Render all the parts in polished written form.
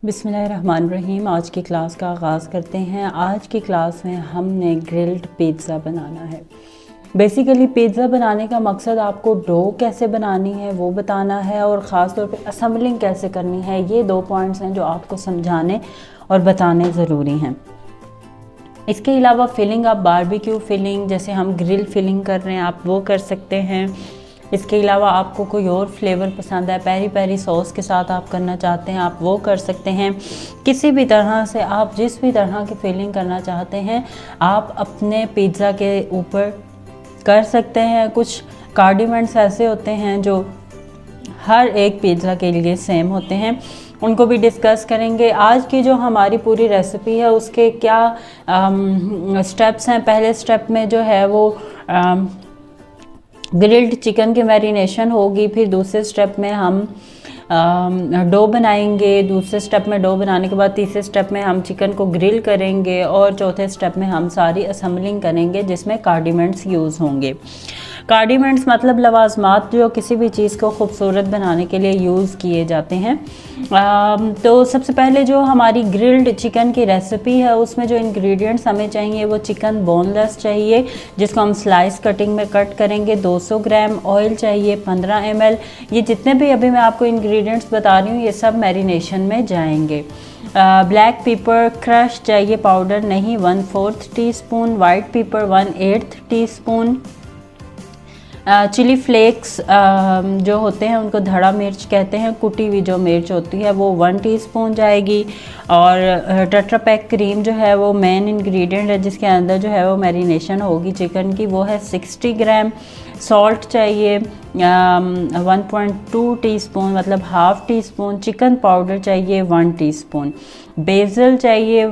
बिस्मिल्लाहिर्रहमानिर्रहीम। आज की क्लास का आगाज़ करते हैं। आज की क्लास में हमने ग्रिल्ड पिज़्ज़ा बनाना है। बेसिकली पिज़्ज़ा बनाने का मकसद आपको डो कैसे बनानी है वो बताना है और ख़ास तौर पे असेंबलिंग कैसे करनी है। ये 2 पॉइंट्स हैं जो आपको समझाने और बताने ज़रूरी हैं। इसके अलावा फिलिंग, आप बारबेक्यू फिलिंग जैसे हम ग्रिल फिलिंग कर रहे हैं आप वो कर सकते हैं। इसके अलावा आपको कोई और फ्लेवर पसंद है, पेरी पेरी सॉस के साथ आप करना चाहते हैं आप वो कर सकते हैं। किसी भी तरह से आप जिस भी तरह की फिलिंग करना चाहते हैं आप अपने पिज़्ज़ा के ऊपर कर सकते हैं। कुछ कॉन्डिमेंट्स ऐसे होते हैं जो हर एक पिज़्ज़ा के लिए सेम होते हैं, उनको भी डिस्कस करेंगे। आज की जो हमारी पूरी रेसिपी है उसके क्या स्टेप्स हैं। पहले स्टेप में जो है वो ग्रिल्ड चिकन की मैरिनेशन होगी। फिर दूसरे स्टेप में हम डो बनाएंगे। दूसरे स्टेप में डो बनाने के बाद तीसरे स्टेप में हम चिकन को ग्रिल करेंगे और चौथे स्टेप में हम सारी असेंबलिंग करेंगे जिसमें कॉन्डिमेंट्स यूज़ होंगे। कॉन्डिमेंट्स मतलब लवाजमात जो किसी भी चीज़ को खूबसूरत बनाने के लिए यूज़ किए जाते हैं। तो सबसे पहले जो हमारी ग्रिल्ड चिकन की रेसिपी है उसमें जो इंग्रेडिएंट्स हमें चाहिए वो चिकन बोनलेस चाहिए जिसको हम स्लाइस कटिंग में कट करेंगे। 200 ग्राम ऑयल चाहिए, 15 ml। ये जितने भी अभी मैं आपको इंग्रेडिएंट्स बता रही हूँ ये सब मैरिनेशन में जाएंगे। ब्लैक पेपर क्रश चाहिए, पाउडर नहीं, 1/4 teaspoon. White pepper 1/8 teaspoon. Chili flakes जो होते हैं उनको धड़ा मिर्च कहते हैं, कुटी हुई जो मिर्च होती है वो 1 टीस्पून जाएगी। और टेट्रा पैक क्रीम जो है वो मेन इंग्रेडिएंट है जिसके अंदर जो है वो मैरिनेशन होगी चिकन की, वो है 60 ग्राम। सॉल्ट चाहिए 1.2 टीस्पून मतलब हाफ़ टीस्पून। चिकन पाउडर चाहिए 1 टीस्पून। बेसल चाहिए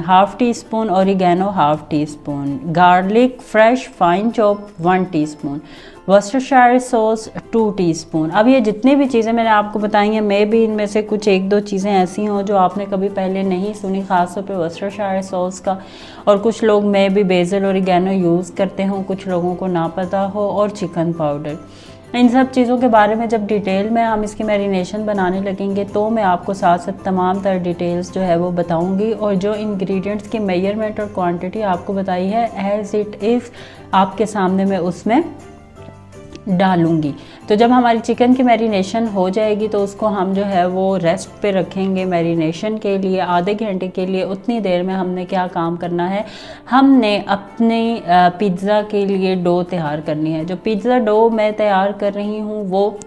half teaspoon. Oregano half teaspoon. Garlic fresh fine chop 1 teaspoon. Worcestershire sauce 2 teaspoon. अब ये जितनी भी चीज़ें मैंने आपको बताई हैं मे भी इनमें से कुछ 1-2 चीज़ें ऐसी हों जो आपने कभी पहले नहीं सुनी, ख़ासतौर पे वर्सेस्टायर सॉस का। और कुछ लोग मे भी बेसल ओरिगेनो यूज़ करते हों, कुछ लोगों को ना पता हो। और चिकन पाउडर, इन सब चीज़ों के बारे में जब डिटेल में हम इसकी मैरिनेशन बनाने लगेंगे तो मैं आपको साथ साथ तमाम तरह डिटेल्स जो है वो बताऊंगी। और जो इंग्रेडिएंट्स की मेजरमेंट और क्वांटिटी आपको बताई है एज इट इज़ आपके सामने मैं उसमें डालूंगी। तो जब हमारी चिकन की मैरिनेशन हो जाएगी तो उसको हम जो है वो रेस्ट पे रखेंगे मैरिनेशन के लिए आधे घंटे के लिए। उतनी देर में हमने क्या काम करना है, हमने अपने पिज़्ज़ा के लिए डो तैयार करनी है। जो पिज़्ज़ा डो मैं तैयार कर रही हूँ वो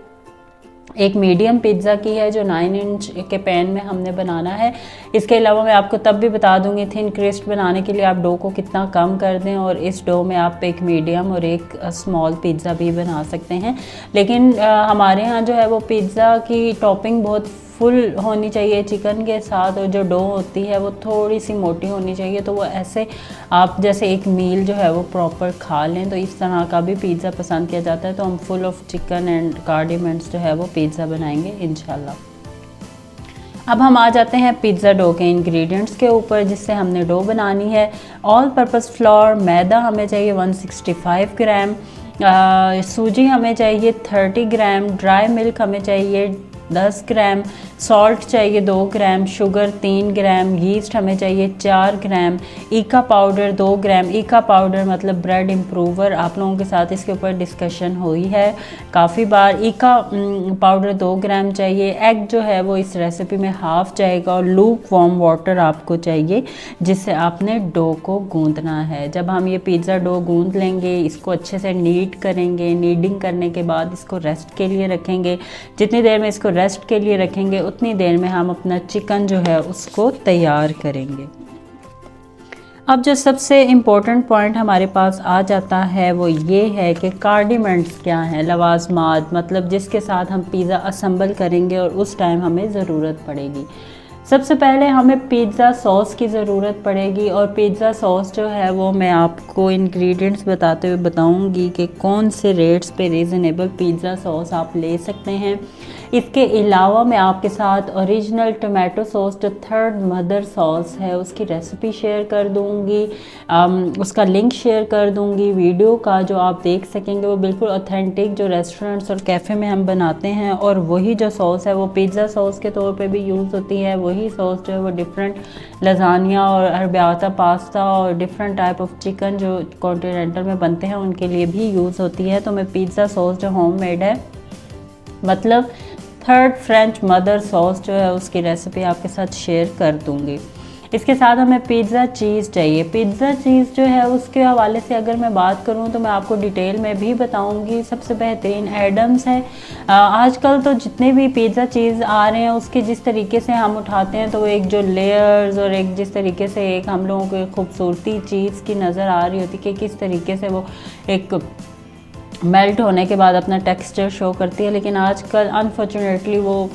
एक मीडियम पिज़्ज़ा की है जो 9 इंच के पैन में हमने बनाना है। इसके अलावा मैं आपको तब भी बता दूंगी थिन क्रिस्ट बनाने के लिए आप डो को कितना कम कर दें और इस डो में आप एक मीडियम और एक स्मॉल पिज़्ज़ा भी बना सकते हैं। लेकिन हमारे यहाँ जो है वो पिज़्ज़ा की टॉपिंग बहुत फुल होनी चाहिए चिकन के साथ और जो डो होती है वो थोड़ी सी मोटी होनी चाहिए। तो वो ऐसे आप जैसे एक मील जो है वो प्रॉपर खा लें तो इस तरह का भी पिज़्ज़ा पसंद किया जाता है। तो हम full of chicken and condiments जो है वो पिज़्ज़ा बनाएंगे इंशाल्लाह। अब हम आ जाते हैं पिज़्ज़ा डो के इंग्रेडिएंट्स के ऊपर जिससे हमने डो बनानी है। ऑल पर्पस फ्लोर मैदा हमें चाहिए 165 ग्राम। सूजी हमें चाहिए 30 ग्राम। ड्राई मिल्क हमें चाहिए 10 ग्राम। सॉल्ट चाहिए 2 ग्राम। शुगर 3 ग्राम। यीस्ट हमें चाहिए 4 ग्राम। ईका पाउडर 2 ग्राम। ईका पाउडर मतलब ब्रेड इम्प्रूवर, आप लोगों के साथ इसके ऊपर डिस्कशन हुई है काफ़ी बार। ईका पाउडर 2 ग्राम चाहिए। एग जो है वो इस रेसिपी में हाफ जाएगा और लूक वार्म वाटर आपको चाहिए जिससे आपने डो को गूंदना है। जब हम ये पिज़्ज़ा डो गूंद लेंगे इसको अच्छे से नीड करेंगे। नीडिंग करने के बाद इसको रेस्ट के लिए रखेंगे। जितनी देर में इसको रेस्ट के लिए रखेंगे उतनी देर में हम अपना चिकन जो है उसको तैयार करेंगे। अब जो सबसे इम्पोर्टेंट पॉइंट हमारे पास आ जाता है वो ये है कि कॉन्डिमेंट्स क्या हैं, लवाजमात मतलब जिसके साथ हम पिज़्ज़ा असेंबल करेंगे और उस टाइम हमें ज़रूरत पड़ेगी। सबसे पहले हमें पिज़्ज़ा सॉस की ज़रूरत पड़ेगी और पिज़्ज़ा सॉस जो है वो मैं आपको इंग्रेडिएंट्स बताते हुए बताऊंगी कि कौन से रेट्स पे रीज़नेबल पिज़्ज़ा सॉस आप ले सकते हैं। इसके अलावा मैं आपके साथ ओरिजिनल टोमेटो सॉस जो थर्ड मदर सॉस है उसकी रेसिपी शेयर कर दूंगी, उसका लिंक शेयर कर दूंगी वीडियो का, जो आप देख सकेंगे। वो बिल्कुल ऑथेंटिक जो रेस्टोरेंट्स और कैफ़े में हम बनाते हैं, और वही जो सॉस है वो पिज़्ज़ा सॉस के तौर पे भी यूज़ होती है। वही सॉस जो है वो डिफरेंट लजानिया और अरबियाता पास्ता और डिफरेंट टाइप ऑफ चिकन जो कॉन्टिनेंटल में बनते हैं उनके लिए भी यूज़ होती है। तो मैं पिज़्ज़ा सॉस जो होममेड है, मतलब थर्ड फ्रेंच मदर सॉस जो है उसकी रेसिपी आपके साथ शेयर कर दूंगी। इसके साथ हमें पिज़्ज़ा चीज़ चाहिए। पिज़्ज़ा चीज़ जो है उसके हवाले से अगर मैं बात करूं तो मैं आपको डिटेल में भी बताऊंगी। सबसे बेहतरीन एडम्स है। आजकल तो जितने भी पिज़्ज़ा चीज़ आ रहे हैं उसके जिस तरीके से हम उठाते हैं तो वो एक जो लेयर्स और एक जिस तरीके से एक हम लोगों को खूबसूरती चीज़ की नज़र आ रही होती है कि किस तरीके से वो एक मेल्ट होने के बाद अपना टेक्सचर शो करती है, लेकिन आजकल अनफॉर्चुनेटली वो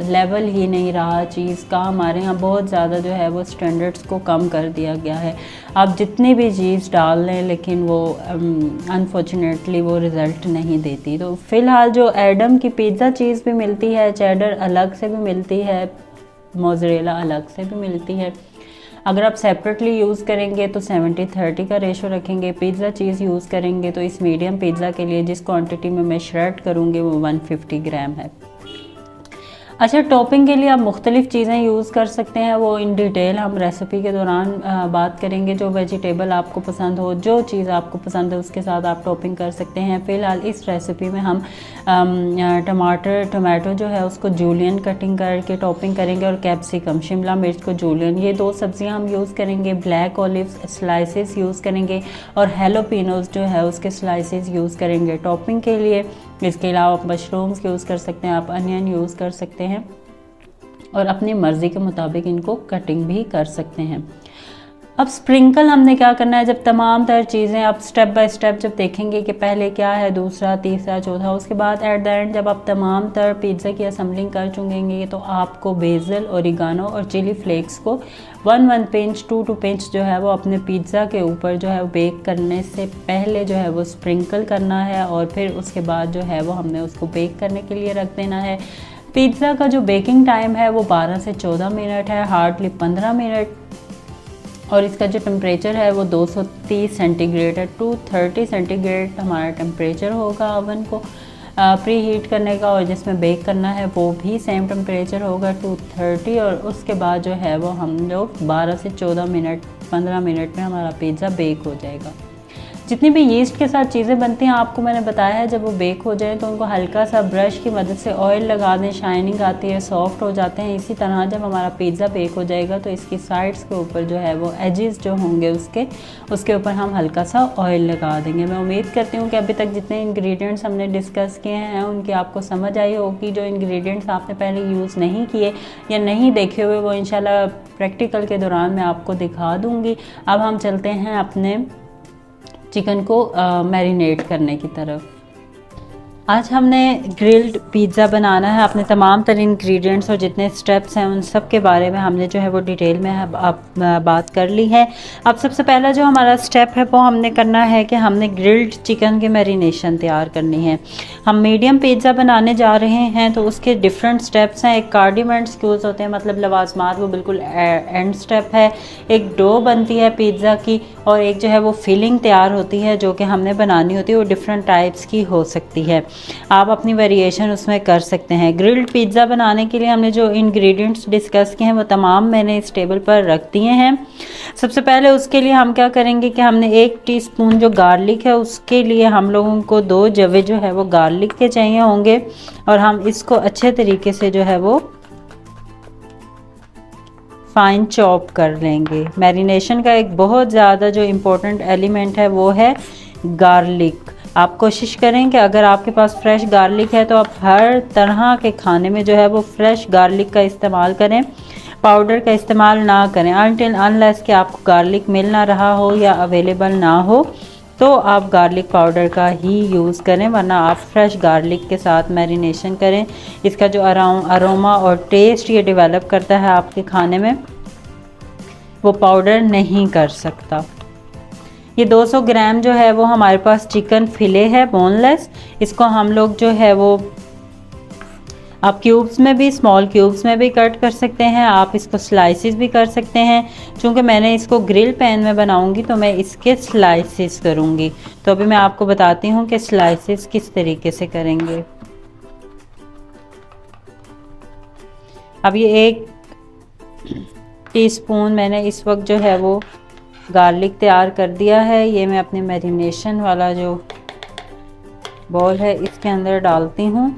लेवल ही नहीं रहा चीज़ का। हमारे यहाँ बहुत ज़्यादा जो है वो स्टैंडर्ड्स को कम कर दिया गया है। आप जितनी भी चीज़ डाल लें लेकिन वो अनफॉर्चुनेटली वो रिज़ल्ट नहीं देती। तो फ़िलहाल जो एडम की पिज़्ज़ा चीज़ भी मिलती है, चेडर अलग से भी मिलती है, मोज़रेला अलग से भी मिलती है। अगर आप सेपरेटली यूज़ करेंगे तो 70-30 का रेशो रखेंगे। पिज़्ज़ा चीज़ यूज़ करेंगे तो इस मीडियम पिज़्ज़ा के लिए जिस क्वांटिटी में मैं श्रेड करूँगी वो 150 ग्राम है। अच्छा, टॉपिंग के लिए आप मुख्तलिफ़ चीज़ें यूज़ कर सकते हैं, वो इन डिटेल हम रेसिपी के दौरान बात करेंगे। जो वेजिटेबल आपको पसंद हो, जो चीज़ आपको पसंद है उसके साथ आप टॉपिंग कर सकते हैं। फ़िलहाल इस रेसिपी में हम टमाटो जो है उसको जूलियन कटिंग करके टॉपिंग करेंगे और कैप्सिकम शिमला मिर्च को जूलियन, ये दो सब्जियां हम यूज़ करेंगे। ब्लैक ऑलिव स्लाइसेस यूज़ करेंगे और हेलोपिनोज जो है उसके स्लाइसेस यूज़ करेंगे टॉपिंग के लिए। इसके अलावा आप मशरूम्स यूज़ कर सकते हैं, आप अनियन यूज़ कर सकते हैं और अपनी मर्ज़ी के मुताबिक इनको कटिंग भी कर सकते हैं। अब स्प्रिंकल हमने क्या करना है, जब तमाम तर चीज़ें आप स्टेप बाय स्टेप जब देखेंगे कि पहले क्या है, दूसरा, तीसरा, चौथा, उसके बाद एट द एंड जब आप तमाम तर पिज़्ज़ा की असम्बलिंग कर चुकेंगे तो आपको बेसल, ओरिगानो और चिली फ्लेक्स को 1 पिंच 2 पिंच जो है वो अपने पिज़्ज़ा के ऊपर जो है वो बेक करने से पहले जो है वो स्प्रिंकल करना है और फिर उसके बाद जो है वो हमने उसको बेक करने के लिए रख देना है। पिज़्ज़ा का जो बेकिंग टाइम है वो 12 से 14 मिनट है, हार्डली 15 मिनट, और इसका जो टेम्परेचर है वो 230 सेंटीग्रेड है। 230 सेंटीग्रेड हमारा टेम्परेचर होगा ओवन को प्री हीट करने का, और जिसमें बेक करना है वो भी सेम टेम्परेचर होगा 230। और उसके बाद जो है वो हम लोग 12 से 14 मिनट 15 मिनट में हमारा पिज़्ज़ा बेक हो जाएगा। जितनी भी यीस्ट के साथ चीज़ें बनती हैं आपको मैंने बताया है, जब वो बेक हो जाए तो उनको हल्का सा ब्रश की मदद से ऑयल लगा दें, शाइनिंग आती है, सॉफ्ट हो जाते हैं। इसी तरह जब हमारा पिज़्ज़ा बेक हो जाएगा तो इसकी साइड्स के ऊपर जो है वो एजेस जो होंगे उसके ऊपर हम हल्का सा ऑयल लगा देंगे। मैं उम्मीद करती हूँ कि अभी तक जितने इंग्रेडिएंट्स हमने डिस्कस किए हैं उनकी आपको समझ आई होगी। जो इंग्रेडिएंट्स आपने पहले यूज़ नहीं किए या नहीं देखे हुए वो इंशाल्लाह प्रैक्टिकल के दौरान मैं आपको दिखा दूँगी। अब हम चलते हैं अपने चिकन को मैरिनेट करने की तरफ। आज हमने ग्रिल्ड पिज़्ज़ा बनाना है। अपने तमाम तर इंग्रेडिएंट्स और जितने स्टेप्स हैं उन सब के बारे में हमने जो है वो डिटेल में बात कर ली है। अब सबसे पहला जो हमारा स्टेप है वो हमने करना है कि हमने ग्रिल्ड चिकन की मैरिनेशन तैयार करनी है। हम मीडियम पिज़्ज़ा बनाने जा रहे हैं तो उसके डिफरेंट स्टेप्स हैं। एक कार्डिमेंट्स यूज़ होते हैं, मतलब लवाजमात, वो बिल्कुल एंड स्टेप है। एक डो बनती है पिज़्ज़ा की और एक जो है वो फिलिंग तैयार होती है जो कि हमने बनानी होती है। वो डिफरेंट टाइप्स की हो सकती है, आप अपनी वेरिएशन उसमें कर सकते हैं। ग्रिल्ड पिज़्ज़ा बनाने के लिए हमने जो इंग्रेडिएंट्स डिस्कस किए हैं वो तमाम मैंने इस टेबल पर रख दिए हैं। सबसे पहले उसके लिए हम क्या करेंगे कि हमने 1 टीस्पून जो गार्लिक है उसके लिए हम लोगों को 2 जवे जो है वो गार्लिक के चाहिए होंगे और हम इसको अच्छे तरीके से जो है वो फाइन चॉप कर लेंगे। मैरिनेशन का एक बहुत ज़्यादा जो इम्पोर्टेंट एलिमेंट है वो है गार्लिक। आप कोशिश करें कि अगर आपके पास फ्रेश गार्लिक है तो आप हर तरह के खाने में जो है वो फ्रेश गार्लिक का इस्तेमाल करें, पाउडर का इस्तेमाल ना करें। अनटिल अनलेस कि आपको गार्लिक मिल ना रहा हो या अवेलेबल ना हो तो आप गार्लिक पाउडर का ही यूज़ करें, वरना आप फ्रेश गार्लिक के साथ मैरिनेशन करें। इसका जो अरोमा और टेस्ट ये डेवलप करता है आपके खाने में, वो पाउडर नहीं कर सकता। ये 200 ग्राम जो है वो हमारे पास चिकन फिले है बोनलेस। इसको हम लोग जो है वो आप क्यूब्स में भी, स्मॉल क्यूब्स में भी कट कर सकते हैं, आप इसको स्लाइसिस भी कर सकते हैं। चूँकि मैंने इसको ग्रिल पैन में बनाऊंगी तो मैं इसके स्लाइसिस करूंगी। तो अभी मैं आपको बताती हूँ कि स्लाइसिस किस तरीके से करेंगे। अब ये 1 टीस्पून मैंने इस वक्त जो है वो गार्लिक तैयार कर दिया है। ये मैं अपने मैरिनेशन वाला जो बॉल है इसके अंदर डालती हूँ।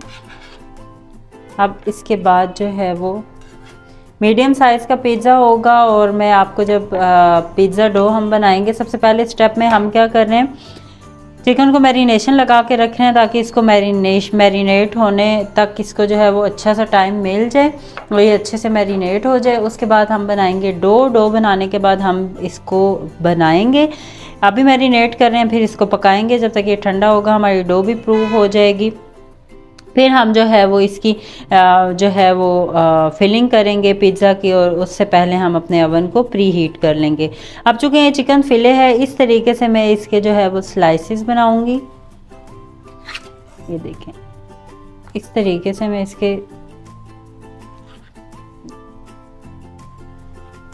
अब इसके बाद जो है वो मीडियम साइज़ का पिज़्ज़ा होगा, और मैं आपको जब पिज़्ज़ा डो हम बनाएंगे, सबसे पहले स्टेप में हम क्या कर रहे हैं, चिकन को मैरिनेशन लगा के रख रहे हैं ताकि इसको मैरिनेट होने तक इसको जो है वो अच्छा सा टाइम मिल जाए और ये अच्छे से मैरिनेट हो जाए। उसके बाद हम बनाएंगे डो बनाने के बाद हम इसको बनाएंगे। अभी मैरिनेट कर रहे हैं, फिर इसको पकाएंगे जब तक ये ठंडा होगा, हमारी डो भी प्रूव हो जाएगी। फिर हम जो है वो इसकी जो है वो फिलिंग करेंगे पिज़्ज़ा की, और उससे पहले हम अपने अवन को प्री हीट कर लेंगे। अब चूँकि ये चिकन फिले है, इस तरीके से मैं इसके जो है वो स्लाइसिस बनाऊंगी। ये देखें, इस तरीके से मैं इसके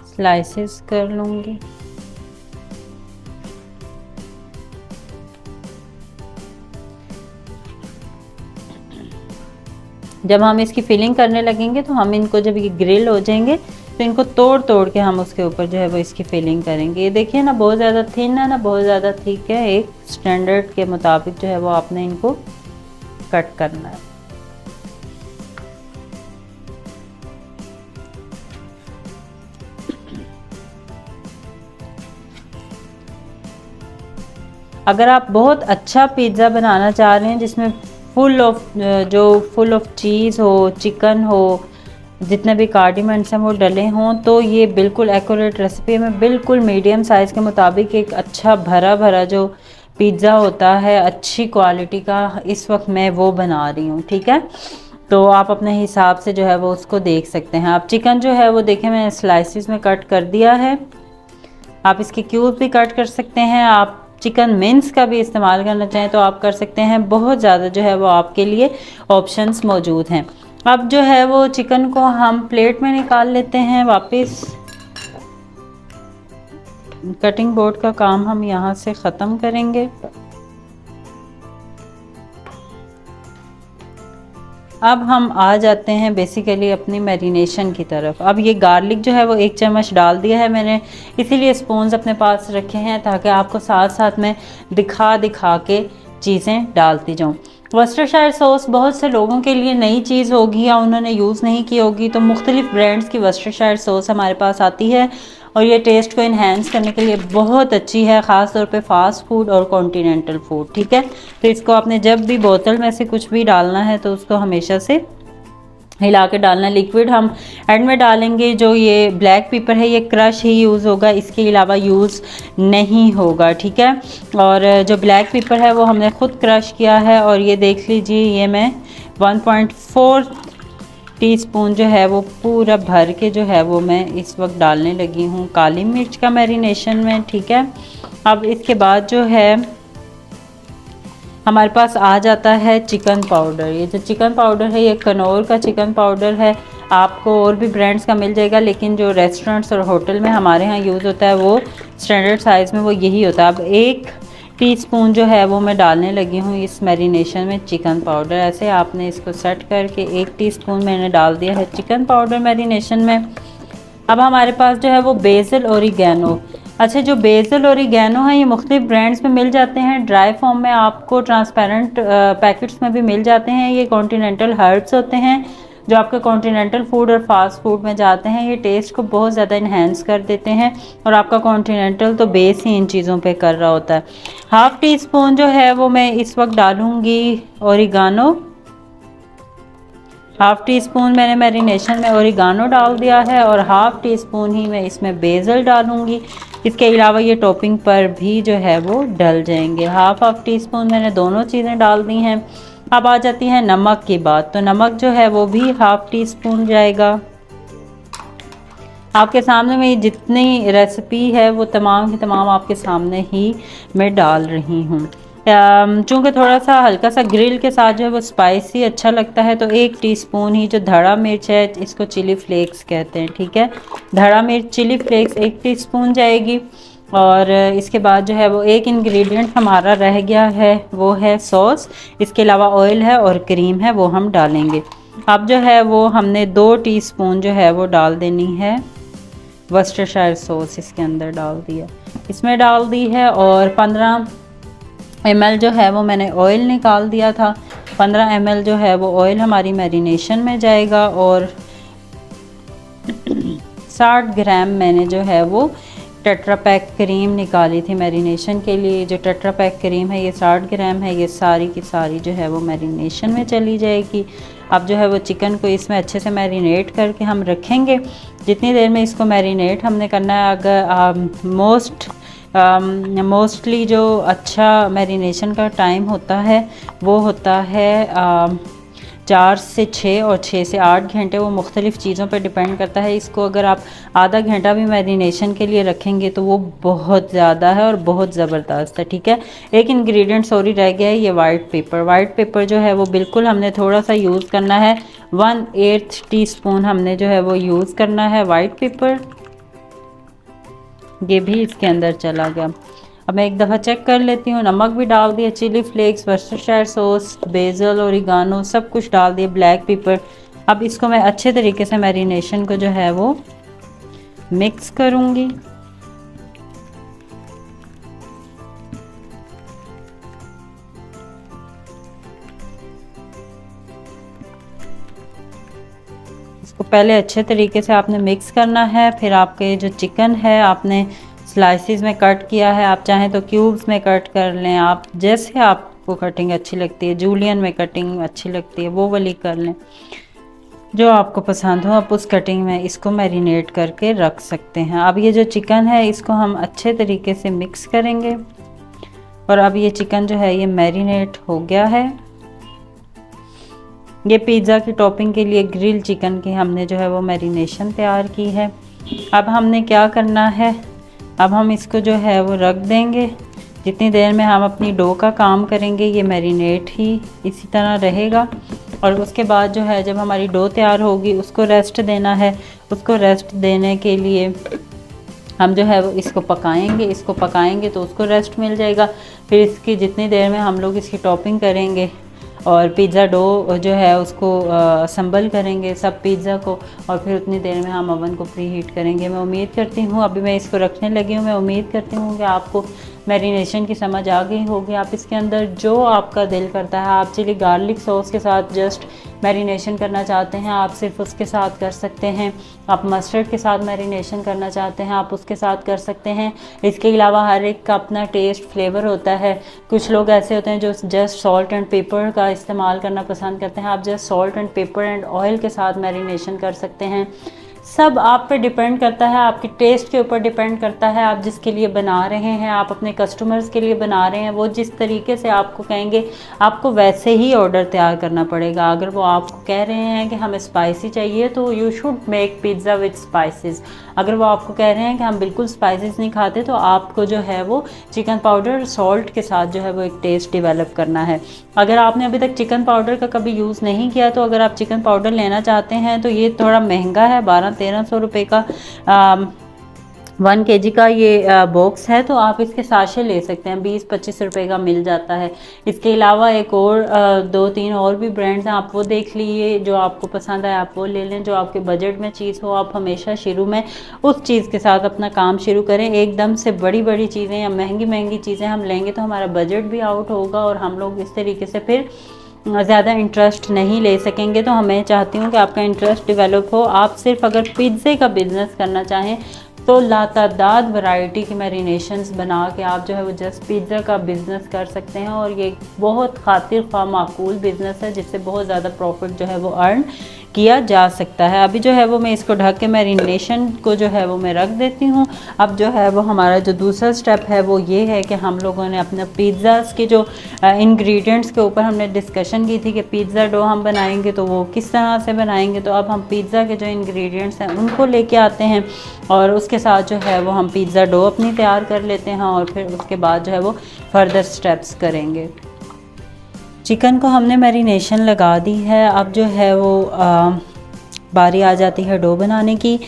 स्लाइसिस कर लूँगी। जब हम इसकी फिलिंग करने लगेंगे तो हम इनको, जब ये ग्रिल हो जाएंगे तो इनको तोड़ के हम उसके ऊपर जो है वो इसकी फिलिंग करेंगे। ये देखिए ना, बहुत ज़्यादा थिन है ना बहुत ज़्यादा थिक है। एक स्टैंडर्ड के मुताबिक जो है वो आपने इनको कट करना है। अगर आप बहुत अच्छा पिज़्ज़ा बनाना चाह रहे हैं जिसमें फुल ऑफ चीज़ हो, चिकन हो, जितने भी कार्डिमेंट्स हैं वो डले हों, तो ये बिल्कुल एक्यूरेट रेसिपी में बिल्कुल मीडियम साइज़ के मुताबिक एक अच्छा भरा जो पिज़्ज़ा होता है अच्छी क्वालिटी का, इस वक्त मैं वो बना रही हूँ। ठीक है, तो आप अपने हिसाब से जो है वो उसको देख सकते हैं। आप चिकन जो है वो देखें मैं स्लाइसिस में कट कर दिया है। आप इसके क्यूब भी कट कर सकते हैं, आप चिकन मिन्स का भी इस्तेमाल करना चाहें तो आप कर सकते हैं। बहुत ज़्यादा जो है वो आपके लिए ऑप्शंस मौजूद हैं। अब जो है वो चिकन को हम प्लेट में निकाल लेते हैं वापस। कटिंग बोर्ड का काम हम यहाँ से ख़त्म करेंगे। अब हम आ जाते हैं बेसिकली अपनी मैरिनेशन की तरफ। अब ये गार्लिक जो है वो 1 चम्मच डाल दिया है मैंने, इसीलिए स्पून्स अपने पास रखे हैं ताकि आपको साथ साथ में दिखा के चीज़ें डालती जाऊँ। वर्सेस्टायर सॉस बहुत से लोगों के लिए नई चीज़ होगी या उन्होंने यूज़ नहीं की होगी, तो मुख्तलिफ़ ब्रांड्स की वर्सेस्टायर सॉस हमारे पास आती है और ये टेस्ट को इन्हेंस करने के लिए बहुत अच्छी है, ख़ास तौर पे फास्ट फूड और कॉन्टिनेंटल फूड। ठीक है, तो इसको आपने जब भी बोतल में से कुछ भी डालना है तो उसको हमेशा से हिला के डालना। लिक्विड हम एंड में डालेंगे। जो ये ब्लैक पेपर है ये क्रश ही यूज़ होगा, इसके अलावा यूज़ नहीं होगा। ठीक है, और जो ब्लैक पेपर है वो हमने ख़ुद क्रश किया है। और ये देख लीजिए, ये मैं 1.4 टीस्पून जो है वो पूरा भर के जो है वो मैं इस वक्त डालने लगी हूँ काली मिर्च का मैरिनेशन में। ठीक है, अब इसके बाद जो है हमारे पास आ जाता है चिकन पाउडर। ये जो चिकन पाउडर है ये कनौर का चिकन पाउडर है, आपको और भी ब्रांड्स का मिल जाएगा, लेकिन जो रेस्टोरेंट्स और होटल में हमारे यहाँ यूज़ होता है वो स्टैंडर्ड साइज़ में वो यही होता है। अब 1 टीस्पून जो है वो मैं डालने लगी हूँ इस मैरिनेशन में चिकन पाउडर। ऐसे आपने इसको सेट करके 1 टीस्पून मैंने डाल दिया है चिकन पाउडर मैरिनेशन में। अब हमारे पास जो है वो बेसिल ओरिगैनो। अच्छा, जो बेसिल ओरिगैनो है ये मुख्तलिफ ब्रांड्स में मिल जाते हैं, ड्राई फॉर्म में आपको ट्रांसपेरेंट पैकेट्स में भी मिल जाते हैं। ये कॉन्टिनेंटल हर्ब्स होते हैं जो आपके कॉन्टिनेंटल फूड और फास्ट फूड में जाते हैं। ये टेस्ट को बहुत ज़्यादा इन्हेंस कर देते हैं और आपका कॉन्टिनेंटल तो बेस ही इन चीज़ों पे कर रहा होता है। 1/2 टीस्पून जो है वो मैं इस वक्त डालूँगी ओरिगानो। हाफ़ टी स्पून मैंने मैरिनेशन में ओरिगानो डाल दिया है और हाफ़ टी स्पून ही मैं इसमें बेसल डालूँगी। इसके अलावा ये टॉपिंग पर भी जो है वो डल जाएंगे। हाफ़ टी स्पून मैंने दोनों चीज़ें डाल दी हैं। अब आ जाती है नमक की बात, तो नमक जो है वो भी हाफ़ टी स्पून जाएगा। आपके सामने में जितनी रेसिपी है वो तमाम की तमाम आपके सामने ही मैं डाल रही हूँ। चूँकि थोड़ा सा हल्का सा ग्रिल के साथ जो है वो स्पाइसी अच्छा लगता है, तो 1 टीस्पून ही जो धड़ा मिर्च है, इसको चिली फ्लेक्स कहते हैं, ठीक है। धड़ा मिर्च चिली फ्लेक्स 1 टीस्पून जाएगी। और इसके बाद जो है वो एक इंग्रेडिएंट हमारा रह गया है, वो है सॉस। इसके अलावा ऑयल है और क्रीम है, वो हम डालेंगे। अब जो है वो हमने 2 टीस्पून जो है वो डाल देनी है वर्सेस्टरशायर सॉस, इसके अंदर डाल दिया, इसमें डाल दी है। और 15 ml जो है वो मैंने ऑयल निकाल दिया था। 15 ml जो है वो ऑयल हमारी मैरिनेशन में जाएगा। और 60 ग्राम मैंने जो है वो टेट्रा पैक क्रीम निकाली थी मैरिनेशन के लिए। जो टेट्रा पैक क्रीम है ये 60 ग्राम है, ये सारी की सारी जो है वो मैरिनेशन में चली जाएगी। अब जो है वो चिकन को इसमें अच्छे से मैरिनेट करके हम रखेंगे। जितनी देर में इसको मैरिनेट हमने करना है, अगर मोस्टली जो अच्छा मैरिनेशन का टाइम होता है वो होता है 4 से 6 और 6 से 8 घंटे। वो मुख्तलिफ़ चीज़ों पर डिपेंड करता है। इसको अगर आप आधा घंटा भी मैरिनेशन के लिए रखेंगे तो वो बहुत ज़्यादा है और बहुत ज़बरदस्त है, ठीक है। एक इंग्रेडिएंट सॉरी रह गया है, ये वाइट पेपर। वाइट पेपर जो है वो बिल्कुल हमने थोड़ा सा यूज़ करना है, 1/8 टीस्पून हमने जो है वो यूज़ करना है वाइट पेपर। ये भी इसके अंदर चला गया। अब मैं एक दफ़ा चेक कर लेती हूँ। नमक भी डाल दिया, chili flakes, Worcestershire sauce, basil, oregano सब कुछ डाल दिया, ब्लैक पेपर। अब इसको मैं अच्छे तरीके से मैरिनेशन को जो है वो मिक्स करूँगी। इसको पहले अच्छे तरीके से आपने मिक्स करना है। फिर आपके जो चिकन है आपने स्लाइसिस में कट किया है, आप चाहें तो क्यूब्स में कट कर लें, आप जैसे आपको कटिंग अच्छी लगती है, जूलियन में कटिंग अच्छी लगती है वो वाली कर लें, जो आपको पसंद हो आप उस कटिंग में इसको मैरिनेट करके रख सकते हैं। अब ये जो चिकन है इसको हम अच्छे तरीके से मिक्स करेंगे। और अब ये चिकन जो है ये मैरिनेट हो गया है। ये पिज़्ज़ा की टॉपिंग के लिए ग्रिल चिकन की हमने जो है वो मैरिनेशन तैयार की है। अब हमने क्या करना है, अब हम इसको जो है वो रख देंगे। जितनी देर में हम अपनी डो का काम करेंगे ये मैरिनेट ही इसी तरह रहेगा। और उसके बाद जो है जब हमारी डो तैयार होगी उसको रेस्ट देना है। उसको रेस्ट देने के लिए हम जो है वो इसको पकाएंगे तो उसको रेस्ट मिल जाएगा। फिर इसकी जितनी देर में हम लोग इसकी टॉपिंग करेंगे और पिज़्ज़ा डो जो है उसको असम्बल करेंगे सब पिज़्ज़ा को, और फिर उतनी देर में हम ओवन को प्री हीट करेंगे। मैं उम्मीद करती हूँ, अभी मैं इसको रखने लगी हूँ, मैं उम्मीद करती हूँ कि आपको मैरिनेशन की समझ आ गई होगी। आप इसके अंदर जो आपका दिल करता है, आप चिली गार्लिक सॉस के साथ जस्ट मैरिनेशन करना चाहते हैं आप सिर्फ उसके साथ कर सकते हैं। आप मस्टर्ड के साथ मैरिनेशन करना चाहते हैं आप उसके साथ कर सकते हैं। इसके अलावा हर एक का अपना टेस्ट फ्लेवर होता है। कुछ लोग ऐसे होते हैं जो जस्ट सॉल्ट एंड पेपर का इस्तेमाल करना पसंद करते हैं, आप just salt and paper and oil के साथ मैरिनेशन कर सकते हैं। सब आप पे डिपेंड करता है, आपके टेस्ट के ऊपर डिपेंड करता है। आप जिसके लिए बना रहे हैं, आप अपने कस्टमर्स के लिए बना रहे हैं, वो जिस तरीके से आपको कहेंगे आपको वैसे ही ऑर्डर तैयार करना पड़ेगा। अगर वो आपको कह रहे हैं कि हमें स्पाइसी चाहिए तो you should make pizza with spices. अगर वो आपको कह रहे हैं कि हम बिल्कुल स्पाइसेस नहीं खाते तो आपको जो है वो चिकन पाउडर सॉल्ट के साथ जो है वो एक टेस्ट डेवलप करना है। अगर आपने अभी तक चिकन पाउडर का कभी यूज़ नहीं किया तो अगर आप चिकन पाउडर लेना चाहते हैं तो ये थोड़ा महंगा है, 1200-1300 रुपये का 1 kg का ये बॉक्स है, तो आप इसके साशे ले सकते हैं, 20-25 रुपये का मिल जाता है। इसके अलावा एक और 2-3 और भी ब्रांड्स हैं, आप वो देख लीजिए, जो आपको पसंद आए आप वो ले लें। जो आपके बजट में चीज़ हो आप हमेशा शुरू में उस चीज़ के साथ अपना काम शुरू करें। एकदम से बड़ी बड़ी चीज़ें या महंगी महंगी चीज़ें हम लेंगे तो हमारा बजट भी आउट होगा और हम लोग इस तरीके से फिर ज़्यादा इंटरेस्ट नहीं ले सकेंगे। तो मैं चाहती हूँ कि आपका इंटरेस्ट डेवलप हो। आप सिर्फ अगर पिज़्ज़े का बिज़नेस करना चाहें तो लातादाद वैरायटी की मैरिनेशंस बना के आप जो है वो जस्ट पिज़्ज़ा का बिज़नेस कर सकते हैं। और ये बहुत खातिर ख्वाह माकूल बिज़नेस है जिससे बहुत ज़्यादा प्रॉफिट जो है वो अर्न किया जा सकता है। अभी जो है वो मैं इसको ढक के मैरिनेशन को जो है वो मैं रख देती हूँ। अब जो है वो हमारा जो दूसरा स्टेप है वो ये है कि हम लोगों ने अपने पिज़्ज़ास के जो इंग्रेडिएंट्स के ऊपर हमने डिस्कशन की थी कि पिज़्ज़ा डो हम बनाएंगे तो वो किस तरह से बनाएंगे। तो अब हम पिज़्ज़ा के जो इंग्रेडिएंट्स हैं उनको लेके आते हैं और उसके साथ जो है वो हम पिज़्ज़ा डो अपनी तैयार कर लेते हैं और फिर उसके बाद जो है वो फर्दर स्टेप्स करेंगे। चिकन को हमने मैरिनेशन लगा दी है। अब जो है वो बारी आ जाती है डो बनाने की।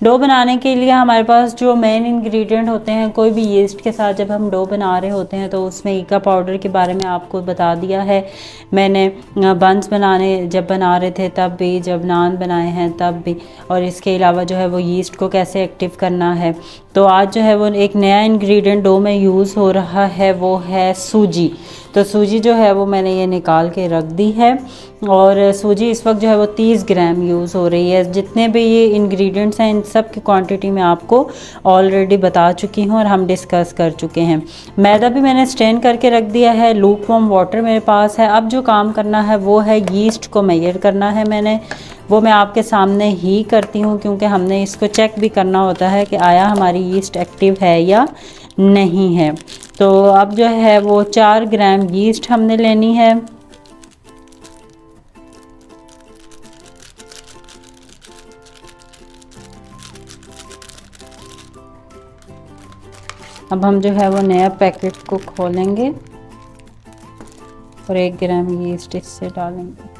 डो बनाने के लिए हमारे पास जो मेन इंग्रेडिएंट होते हैं, कोई भी यीस्ट के साथ जब हम डो बना रहे होते हैं तो उसमें ईका पाउडर के बारे में आपको बता दिया है मैंने, बंस बनाने जब बना रहे थे तब भी, जब नान बनाए हैं तब भी, और इसके अलावा जो है वो यीस्ट को कैसे एक्टिव करना है। तो आज जो है वो एक नया इंग्रेडिएंट डो में यूज़ हो रहा है, वो है सूजी। तो सूजी जो है वो मैंने ये निकाल के रख दी है और सूजी इस वक्त जो है वो 30 ग्राम यूज़ हो रही है। जितने भी ये इंग्रेडिएंट्स हैं इन सब की क्वांटिटी मैं आपको ऑलरेडी बता चुकी हूँ और हम डिस्कस कर चुके हैं। मैदा भी मैंने स्ट्रेन करके रख दिया है, लूक वार्म वाटर मेरे पास है। अब जो काम करना है वो है यीस्ट को मेजर करना है मैंने, वो मैं आपके सामने ही करती हूँ क्योंकि हमने इसको चेक भी करना होता है कि आया हमारी यीस्ट एक्टिव है या नहीं है। तो अब जो है वो 4 ग्राम यीस्ट हमने लेनी है। अब हम जो है वो नया पैकेट को खोलेंगे और 1 ग्राम यीस्ट इससे डालेंगे।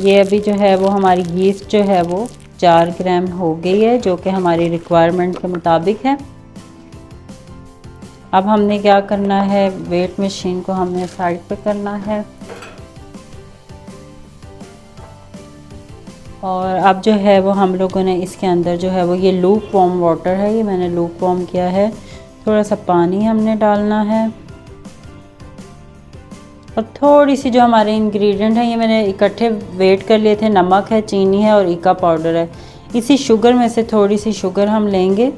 ये अभी जो है वो हमारी यीस्ट जो है वो 4 ग्राम हो गई है, जो कि हमारी रिक्वायरमेंट के मुताबिक है। अब हमने क्या करना है, वेट मशीन को हमने साइड पे करना है और अब जो है वो हम लोगों ने इसके अंदर जो है वो ये लूक वार्म वाटर है, ये मैंने लूक वार्म किया है। थोड़ा सा पानी हमने डालना है और थोड़ी सी जो हमारे इंग्रेडिएंट हैं ये मैंने इकट्ठे वेट कर लिए थे, नमक है, चीनी है और ईका पाउडर है। इसी शुगर में से थोड़ी सी शुगर हम लेंगे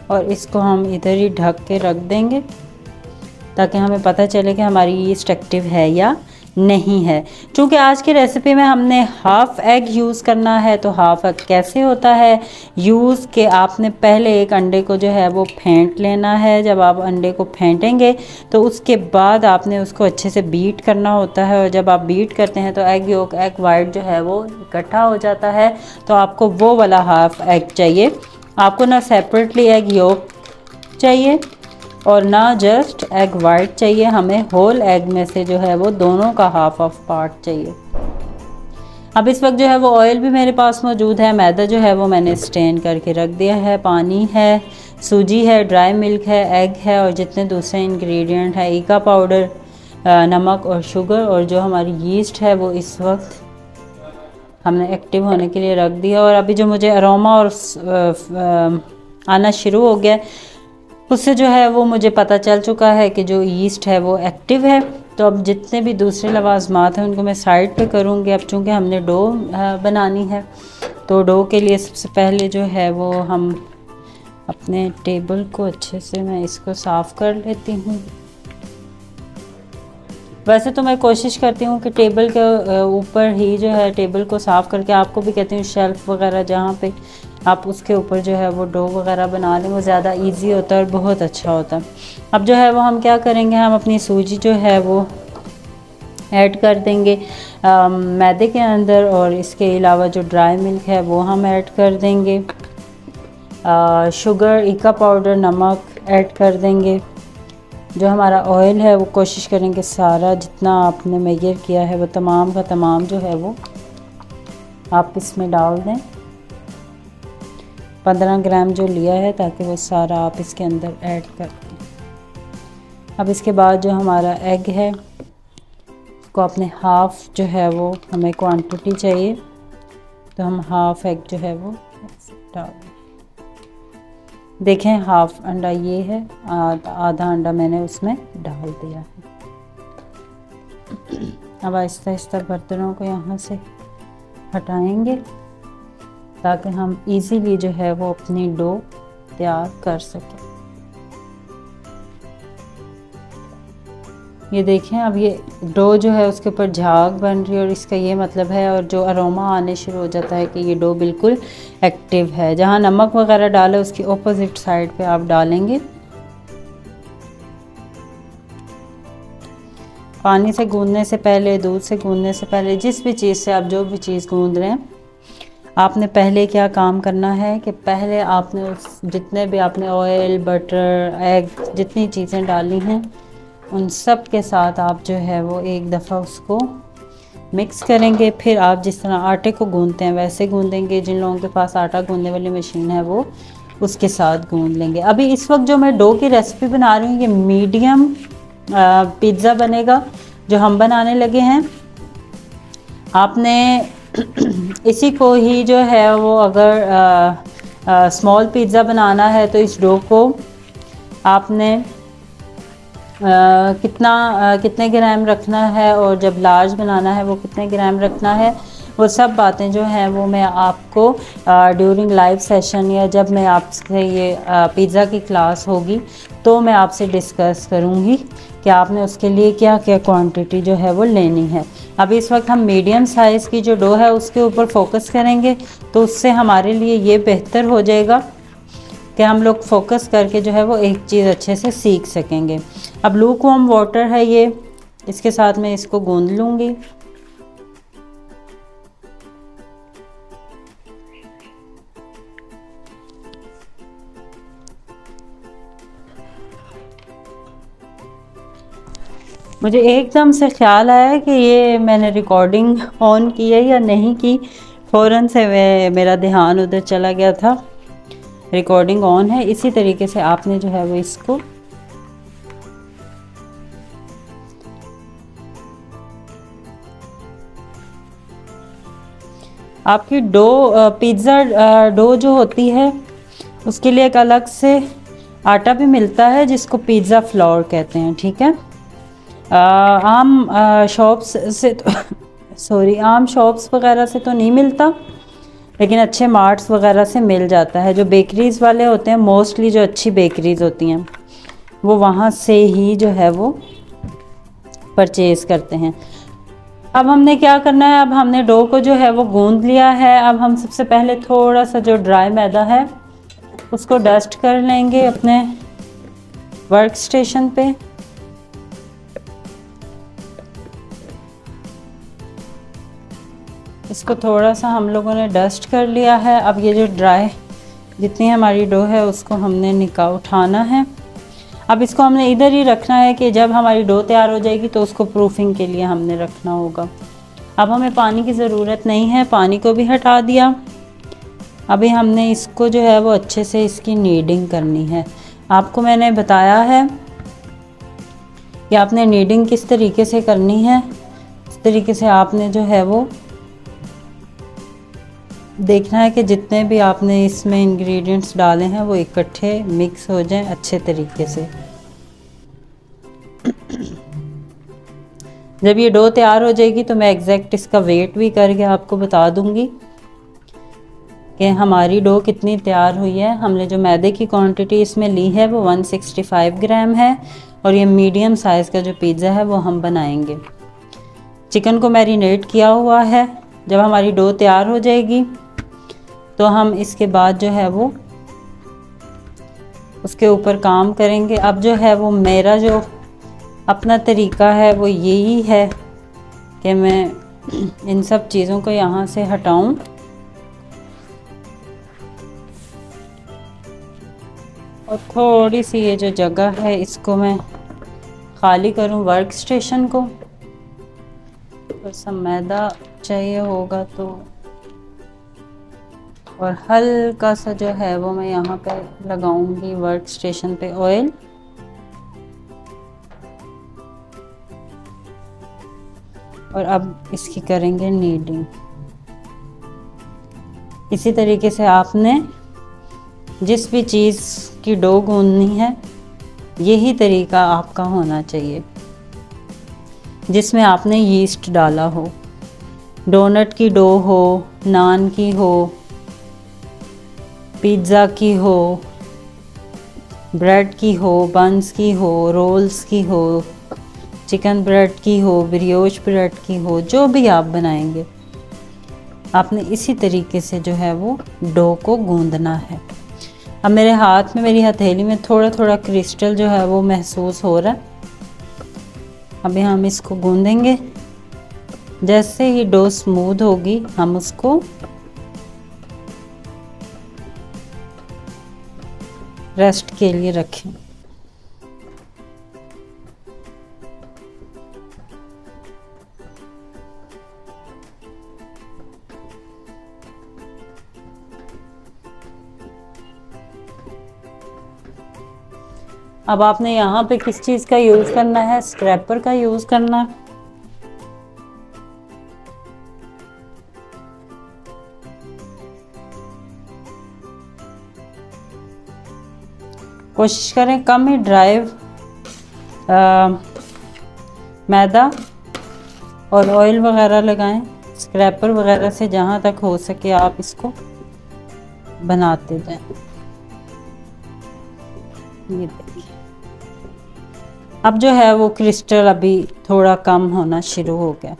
और इसको हम इधर ही ढक के रख देंगे ताकि हमें पता चले कि हमारी यीस्ट एक्टिव है या नहीं है। क्योंकि आज की रेसिपी में हमने हाफ एग यूज़ करना है। तो हाफ एग कैसे होता है यूज़ के, आपने पहले एक अंडे को जो है वो फेंट लेना है। जब आप अंडे को फेंटेंगे तो उसके बाद आपने उसको अच्छे से बीट करना होता है और जब आप बीट करते हैं तो एग योक, एग वाइट जो है वो इकट्ठा हो जाता है। तो आपको वो वाला हाफ एग चाहिए, आपको ना सेपरेटली एग योक चाहिए और ना जस्ट एग वाइट चाहिए, हमें होल एग में से जो है वो दोनों का हाफ ऑफ पार्ट चाहिए। अब इस वक्त जो है वो ऑयल भी मेरे पास मौजूद है, मैदा जो है वो मैंने स्ट्रेन करके रख दिया है, पानी है, सूजी है, ड्राई मिल्क है, एग है और जितने दूसरे इंग्रेडिएंट है, ईका पाउडर, नमक और शुगर और जो हमारी यीस्ट है वो इस वक्त हमने एक्टिव होने के लिए रख दिया। और अभी जो मुझे अरोमा और आना शुरू हो गया उससे जो है वो मुझे पता चल चुका है कि जो यीस्ट है वो एक्टिव है। तो अब जितने भी दूसरे लवाजमात हैं उनको मैं साइड पे करूँगी। अब चूँकि हमने डो बनानी है तो डो के लिए सबसे पहले जो है वो हम अपने टेबल को अच्छे से मैं इसको साफ़ कर लेती हूँ। वैसे तो मैं कोशिश करती हूँ कि टेबल के ऊपर ही जो है टेबल को साफ़ करके, आपको भी कहती हूँ शेल्फ़ वगैरह जहाँ पे आप उसके ऊपर जो है वो डो वगैरह बना लें, वो ज़्यादा इजी होता है और बहुत अच्छा होता है। अब जो है वो हम क्या करेंगे, हम अपनी सूजी जो है वो ऐड कर देंगे मैदे के अंदर और इसके अलावा जो ड्राई मिल्क है वो हम ऐड कर देंगे, शुगर, ईका पाउडर, नमक ऐड कर देंगे। जो हमारा ऑयल है वो कोशिश करेंगे सारा जितना आपने मेजर किया है वो तमाम का तमाम जो है वो आप इसमें डाल दें। 15 ग्राम जो लिया है ताकि वो सारा आप इसके अंदर ऐड कर दें। अब इसके बाद जो हमारा एग है उसको अपने हाफ़ जो है वो हमें क्वांटिटी चाहिए तो हम हाफ़ एग जो है वो डाल दें। देखें हाफ़ अंडा ये है, आधा अंडा मैंने उसमें डाल दिया है। अब आहिस्ता आहिस्ता बर्तनों को यहाँ से हटाएंगे ताकि हम इजीली जो है वो अपनी डो तैयार कर सकें। ये देखें, अब ये डो जो है उसके ऊपर झाग बन रही है और इसका ये मतलब है, और जो अरोमा आने शुरू हो जाता है कि ये डो बिल्कुल एक्टिव है। जहाँ नमक वगैरह डाले उसकी ऑपोजिट साइड पे आप डालेंगे। पानी से गूंदने से पहले, दूध से गूंदने से पहले, जिस भी चीज़ से आप जो भी चीज़ गूंद रहे हैं, आपने पहले क्या काम करना है कि पहले आपने उस जितने भी आपने ऑयल, बटर, एग, जितनी चीज़ें डाली हैं उन सब के साथ आप जो है वो एक दफ़ा उसको मिक्स करेंगे। फिर आप जिस तरह आटे को गूंदते हैं वैसे गूंदेंगे। जिन लोगों के पास आटा गूंदने वाली मशीन है वो उसके साथ गूंद लेंगे। अभी इस वक्त जो मैं डो की रेसिपी बना रही हूँ ये मीडियम पिज़्ज़ा बनेगा जो हम बनाने लगे हैं। आपने इसी को ही जो है वो अगर स्मॉल पिज़्ज़ा बनाना है तो इस डो को आपने कितने ग्राम रखना है और जब लार्ज बनाना है वो कितने ग्राम रखना है, वो सब बातें जो हैं वो मैं आपको ड्यूरिंग लाइव सेशन या जब मैं आपसे ये पिज़्ज़ा की क्लास होगी तो मैं आपसे डिस्कस करूँगी कि आपने उसके लिए क्या क्या क्वांटिटी जो है वो लेनी है। अभी इस वक्त हम मीडियम साइज़ की जो डो है उसके ऊपर फोकस करेंगे, तो उससे हमारे लिए ये बेहतर हो जाएगा कि हम लोग फोकस करके जो है वो एक चीज़ अच्छे से सीख सकेंगे। अब लूक वार्म वाटर है ये, इसके साथ मैं इसको गूंद लूँगी। मुझे एकदम से ख्याल आया कि ये मैंने रिकॉर्डिंग ऑन की है या नहीं की, फ़ौरन से मेरा ध्यान उधर चला गया था। रिकॉर्डिंग ऑन है। इसी तरीके से आपने जो है वो इसको आपकी डो पिज़्ज़ा डो जो होती है उसके लिए एक अलग से आटा भी मिलता है जिसको पिज़्ज़ा फ्लोर कहते हैं, ठीक है। आम शॉप्स से तो आम शॉप्स वगैरह से तो नहीं मिलता, लेकिन अच्छे मार्ट्स वगैरह से मिल जाता है। जो बेकरीज़ वाले होते हैं, मोस्टली जो अच्छी बेकरीज़ होती हैं वो वहाँ से ही जो है वो परचेज़ करते हैं। अब हमने क्या करना है, अब हमने डो को जो है वो गूंद लिया है। अब हम सबसे पहले थोड़ा सा जो ड्राई मैदा है उसको डस्ट कर लेंगे अपने वर्क स्टेशन पे। इसको थोड़ा सा हम लोगों ने डस्ट कर लिया है। अब ये जो ड्राई जितनी हमारी डो है उसको हमने उठाना है। अब इसको हमने इधर ही रखना है कि जब हमारी डो तैयार हो जाएगी तो उसको प्रूफिंग के लिए हमने रखना होगा। अब हमें पानी की ज़रूरत नहीं है, पानी को भी हटा दिया। अभी हमने इसको जो है वो अच्छे से इसकी नीडिंग करनी है। आपको मैंने बताया है कि आपने नीडिंग किस तरीके से करनी है। इस तरीके से आपने जो है वो देखना है कि जितने भी आपने इसमें इंग्रेडिएंट्स डाले हैं वो इकट्ठे मिक्स हो जाएं अच्छे तरीके से। जब ये डो तैयार हो जाएगी तो मैं एग्जैक्ट इसका वेट भी करके आपको बता दूंगी कि हमारी डो कितनी तैयार हुई है। हमने जो मैदे की क्वांटिटी इसमें ली है वो 165 ग्राम है और ये मीडियम साइज़ का जो पिज़्ज़ा है वो हम बनाएंगे। चिकन को मैरिनेट किया हुआ है। जब हमारी डो तैयार हो जाएगी तो हम इसके बाद जो है वो उसके ऊपर काम करेंगे। अब जो है वो मेरा जो अपना तरीका है वो यही है कि मैं इन सब चीज़ों को यहाँ से हटाऊं और थोड़ी सी ये जो जगह है इसको मैं खाली करूं वर्क स्टेशन को। तो सब मैदा चाहिए होगा तो, और हल्का सा जो है वो मैं यहाँ पे लगाऊंगी वर्क स्टेशन पे ऑयल। और अब इसकी करेंगे नीडिंग। इसी तरीके से आपने जिस भी चीज़ की डो गूंदनी है यही तरीका आपका होना चाहिए जिसमें आपने यीस्ट डाला हो। डोनट की डो हो, नान की हो, पिज़्ज़ा की हो, ब्रेड की हो, बंस की हो, रोल्स की हो, चिकन ब्रेड की हो, ब्रियोच ब्रेड की हो, जो भी आप बनाएंगे आपने इसी तरीके से जो है वो डो को गूंदना है। अब मेरे हाथ में, मेरी हथेली में थोड़ा थोड़ा क्रिस्टल जो है वो महसूस हो रहा है। अभी हम इसको गूंदेंगे, जैसे ही डो स्मूथ होगी हम उसको रेस्ट के लिए रखें। अब आपने यहाँ पे किस चीज़ का यूज़ करना है, स्क्रैपर का यूज़ करना है। कोशिश करें कम ही ड्राई मैदा और ऑयल वगैरह लगाएं। स्क्रैपर वगैरह से जहाँ तक हो सके आप इसको बनाते जाएं। ये देखिए, अब जो है वो क्रिस्टल अभी थोड़ा कम होना शुरू हो गया।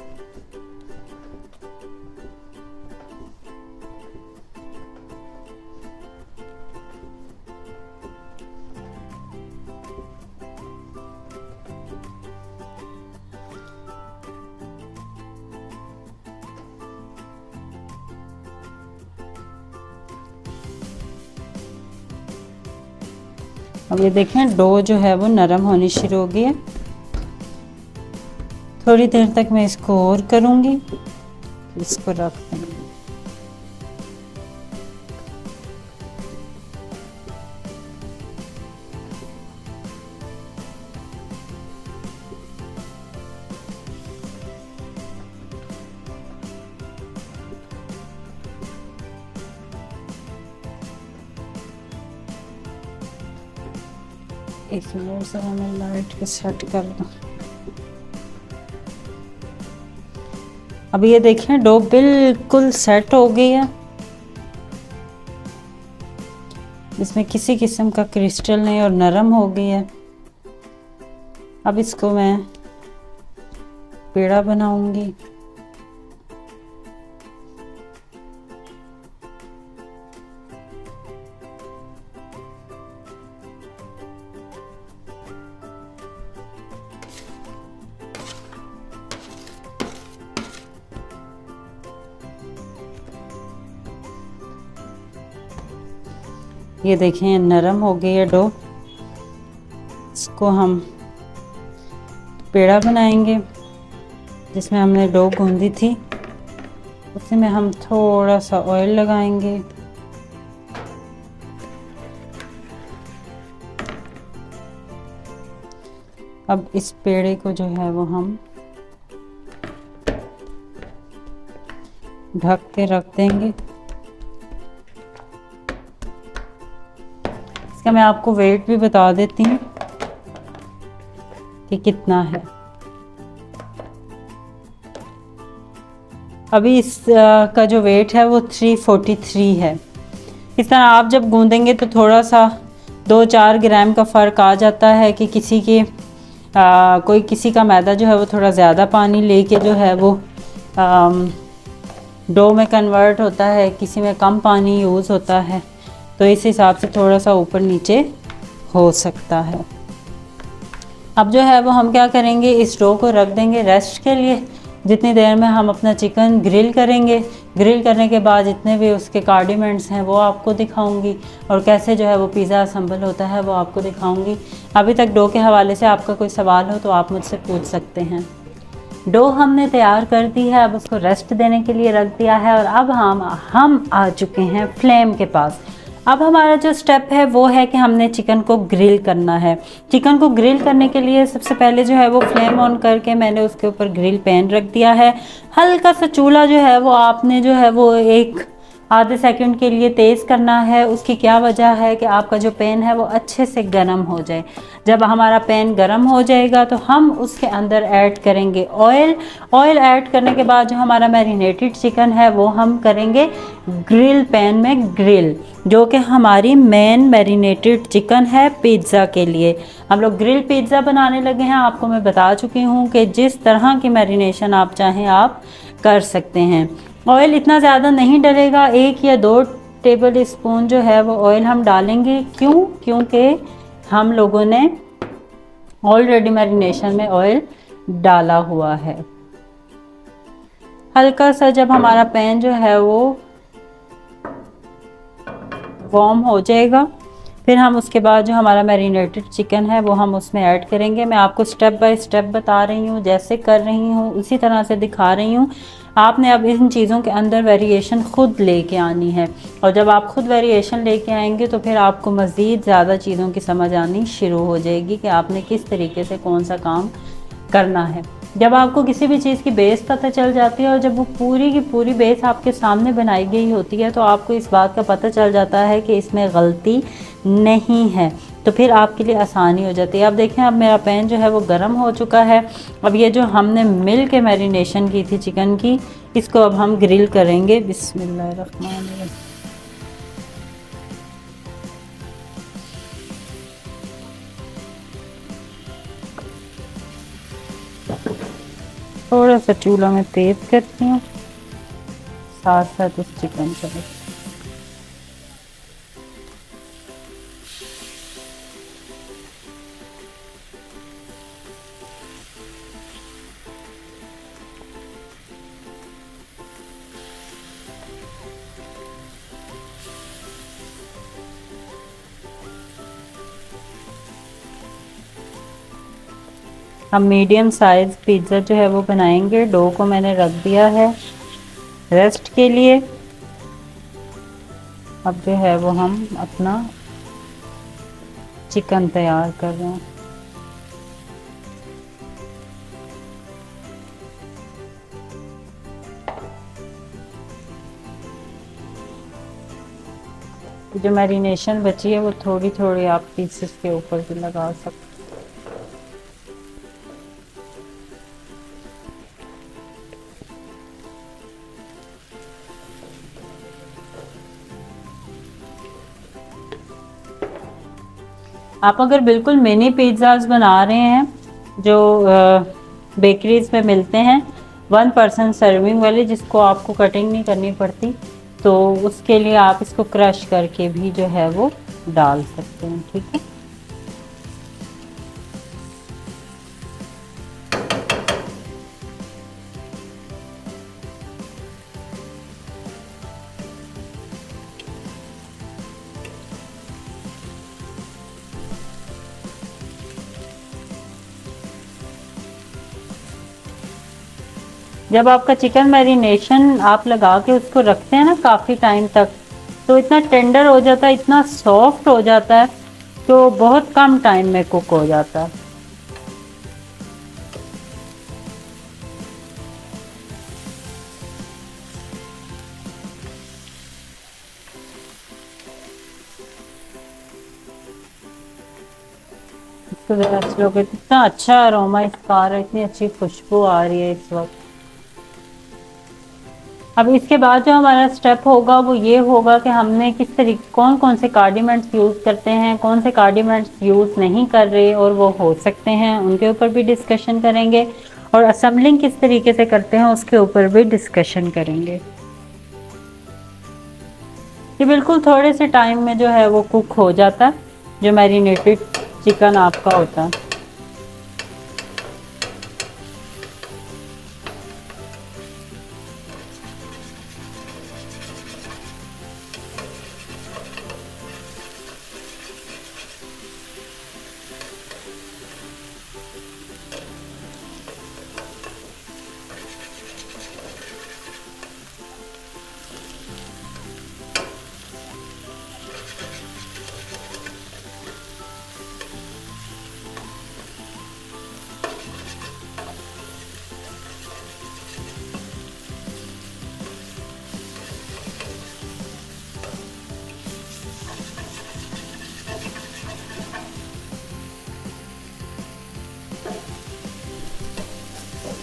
अब ये देखें डो जो है वो नरम होनी शुरू हो गई है। थोड़ी देर तक मैं इसको और करूँगी, इसको रख देंगे। एक मिनट से हमें लाइट को सेट कर दो। अब ये देखें डो बिल्कुल सेट हो गई है, इसमें किसी किस्म का क्रिस्टल नहीं और नरम हो गई है। अब इसको मैं पेड़ा बनाऊंगी। ये देखें नरम हो गई है डो। इसको हम पेड़ा बनाएंगे जिसमें हमने डो गूंदी थी, उसी में हम थोड़ा सा ऑयल लगाएंगे। अब इस पेड़े को जो है वो हम ढक के रख देंगे। इसका मैं आपको वेट भी बता देती हूँ कि कितना है। अभी इस का जो वेट है वो 343 है। इस तरह आप जब गूंदेंगे तो थोड़ा सा 2-4 ग्राम का फ़र्क आ जाता है कि किसी के कोई किसी का मैदा जो है वो थोड़ा ज़्यादा पानी लेके जो है वो डो में कन्वर्ट होता है, किसी में कम पानी यूज़ होता है, तो इस हिसाब से थोड़ा सा ऊपर नीचे हो सकता है। अब जो है वो हम क्या करेंगे, इस डो को रख देंगे रेस्ट के लिए। जितनी देर में हम अपना चिकन ग्रिल करेंगे, ग्रिल करने के बाद जितने भी उसके कार्डिमेंट्स हैं वो आपको दिखाऊंगी और कैसे जो है वो पिज़्ज़ा असम्बल होता है वो आपको दिखाऊंगी। अभी तक डो के हवाले से आपका कोई सवाल हो तो आप मुझसे पूछ सकते हैं। डो हमने तैयार कर दी है, अब उसको रेस्ट देने के लिए रख दिया है और अब हम आ चुके हैं फ्लेम के पास। अब हमारा जो स्टेप है वो है कि हमने चिकन को ग्रिल करना है। चिकन को ग्रिल करने के लिए सबसे पहले जो है वो फ्लेम ऑन करके मैंने उसके ऊपर ग्रिल पैन रख दिया है। हल्का सा चूल्हा जो है वो आपने जो है वो एक आधे सेकंड के लिए तेज़ करना है। उसकी क्या वजह है कि आपका जो पैन है वो अच्छे से गर्म हो जाए। जब हमारा पैन गर्म हो जाएगा तो हम उसके अंदर ऐड करेंगे ऑयल। ऑयल ऐड करने के बाद जो हमारा मैरिनेटेड चिकन है वो हम करेंगे ग्रिल पैन में ग्रिल, जो कि हमारी मेन मैरिनेटेड चिकन है पिज़्ज़ा के लिए। हम लोग ग्रिल पिज़्ज़ा बनाने लगे हैं। आपको मैं बता चुकी हूँ कि जिस तरह की मैरिनेशन आप चाहें आप कर सकते हैं। ऑयल इतना ज़्यादा नहीं डलेगा, 1 या 2 टेबल स्पून जो है वो ऑयल हम डालेंगे। क्यों? क्योंकि हम लोगों ने ऑलरेडी मैरिनेशन में ऑयल डाला हुआ है। हल्का सा जब हमारा पैन जो है वो वार्म हो जाएगा, फिर हम उसके बाद जो हमारा मैरिनेटेड चिकन है वो हम उसमें ऐड करेंगे। मैं आपको स्टेप बाय स्टेप बता रही हूँ, जैसे कर रही हूँ उसी तरह से दिखा रही हूँ। आपने अब इन चीज़ों के अंदर वेरिएशन ख़ुद लेके आनी है, और जब आप ख़ुद वेरिएशन लेके आएंगे तो फिर आपको मज़ीद ज़्यादा चीज़ों की समझ आनी शुरू हो जाएगी कि आपने किस तरीके से कौन सा काम करना है। जब आपको किसी भी चीज़ की बेस पता चल जाती है और जब वो पूरी की पूरी बेस आपके सामने बनाई गई होती है तो आपको इस बात का पता चल जाता है कि इसमें गलती नहीं है, तो फिर आपके लिए आसानी हो जाती है। अब देखें, अब मेरा पैन जो है वो गर्म हो चुका है। अब ये जो हमने मिल के मैरिनेशन की थी चिकन की, इसको अब हम ग्रिल करेंगे। बिस्मिल्लाहिर्रहमानिर्रहीम। थोड़ा सा चूल्हा में तेज करती हूँ, साथ साथ इस चिकन को। हम मीडियम साइज़ पिज़्ज़ा जो है वो बनाएंगे। डो को मैंने रख दिया है रेस्ट के लिए। अब जो है वो हम अपना चिकन तैयार कर रहे हैं। जो मैरिनेशन बची है वो थोड़ी थोड़ी आप पीसेस के ऊपर भी लगा सकते हैं। आप अगर बिल्कुल मिनी पिज़्ज़ाज बना रहे हैं जो बेकरीज में मिलते हैं 1 पर्सन सर्विंग वाले, जिसको आपको कटिंग नहीं करनी पड़ती, तो उसके लिए आप इसको क्रश करके भी जो है वो डाल सकते हैं। ठीक है, जब आपका चिकन मैरिनेशन आप लगा के उसको रखते हैं ना काफ़ी टाइम तक, तो इतना टेंडर हो जाता है, इतना सॉफ्ट हो जाता है, तो बहुत कम टाइम में कुक हो जाता है। इसको ज़रा स्लो कर, इतना अच्छा अरोमा इसका आ रहा है, इतनी अच्छी खुशबू आ रही है इस वक्त। अब इसके बाद जो हमारा स्टेप होगा वो ये होगा कि हमने किस तरीके कौन कौन से कार्डिमेंट्स यूज़ करते हैं, कौन से कार्डिमेंट्स यूज़ नहीं कर रहे और वो हो सकते हैं, उनके ऊपर भी डिस्कशन करेंगे, और असेंबलिंग किस तरीके से करते हैं उसके ऊपर भी डिस्कशन करेंगे। ये बिल्कुल थोड़े से टाइम में जो है वो कुक हो जाता है जो मैरिनेटेड चिकन आपका होता है।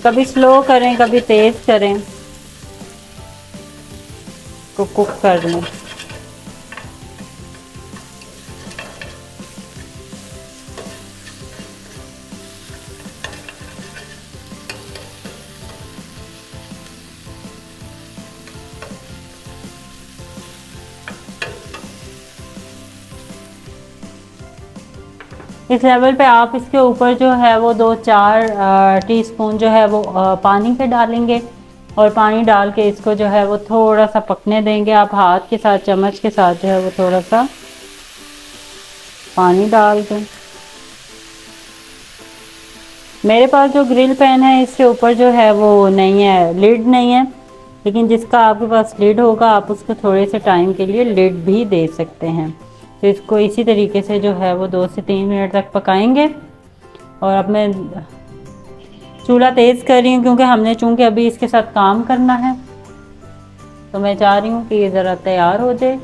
कभी स्लो करें कभी तेज़ करें, को कुक कर लें। इस लेवल पे आप इसके ऊपर जो है वो 2-4 टीस्पून जो है वो पानी के डालेंगे और पानी डाल के इसको जो है वो थोड़ा सा पकने देंगे। आप हाथ के साथ चम्मच के साथ जो है वो थोड़ा सा पानी डाल दें। मेरे पास जो ग्रिल पैन है इसके ऊपर जो है वो नहीं है, लिड नहीं है, लेकिन जिसका आपके पास लिड होगा आप उसको थोड़े से टाइम के लिए लिड भी दे सकते हैं। तो इसको इसी तरीके से जो है वो 2 से 3 मिनट तक पकाएंगे। और अब मैं चूल्हा तेज़ कर रही हूँ क्योंकि हमने चूँकि अभी इसके साथ काम करना है, तो मैं चाह रही हूँ कि ये ज़रा तैयार हो जाए।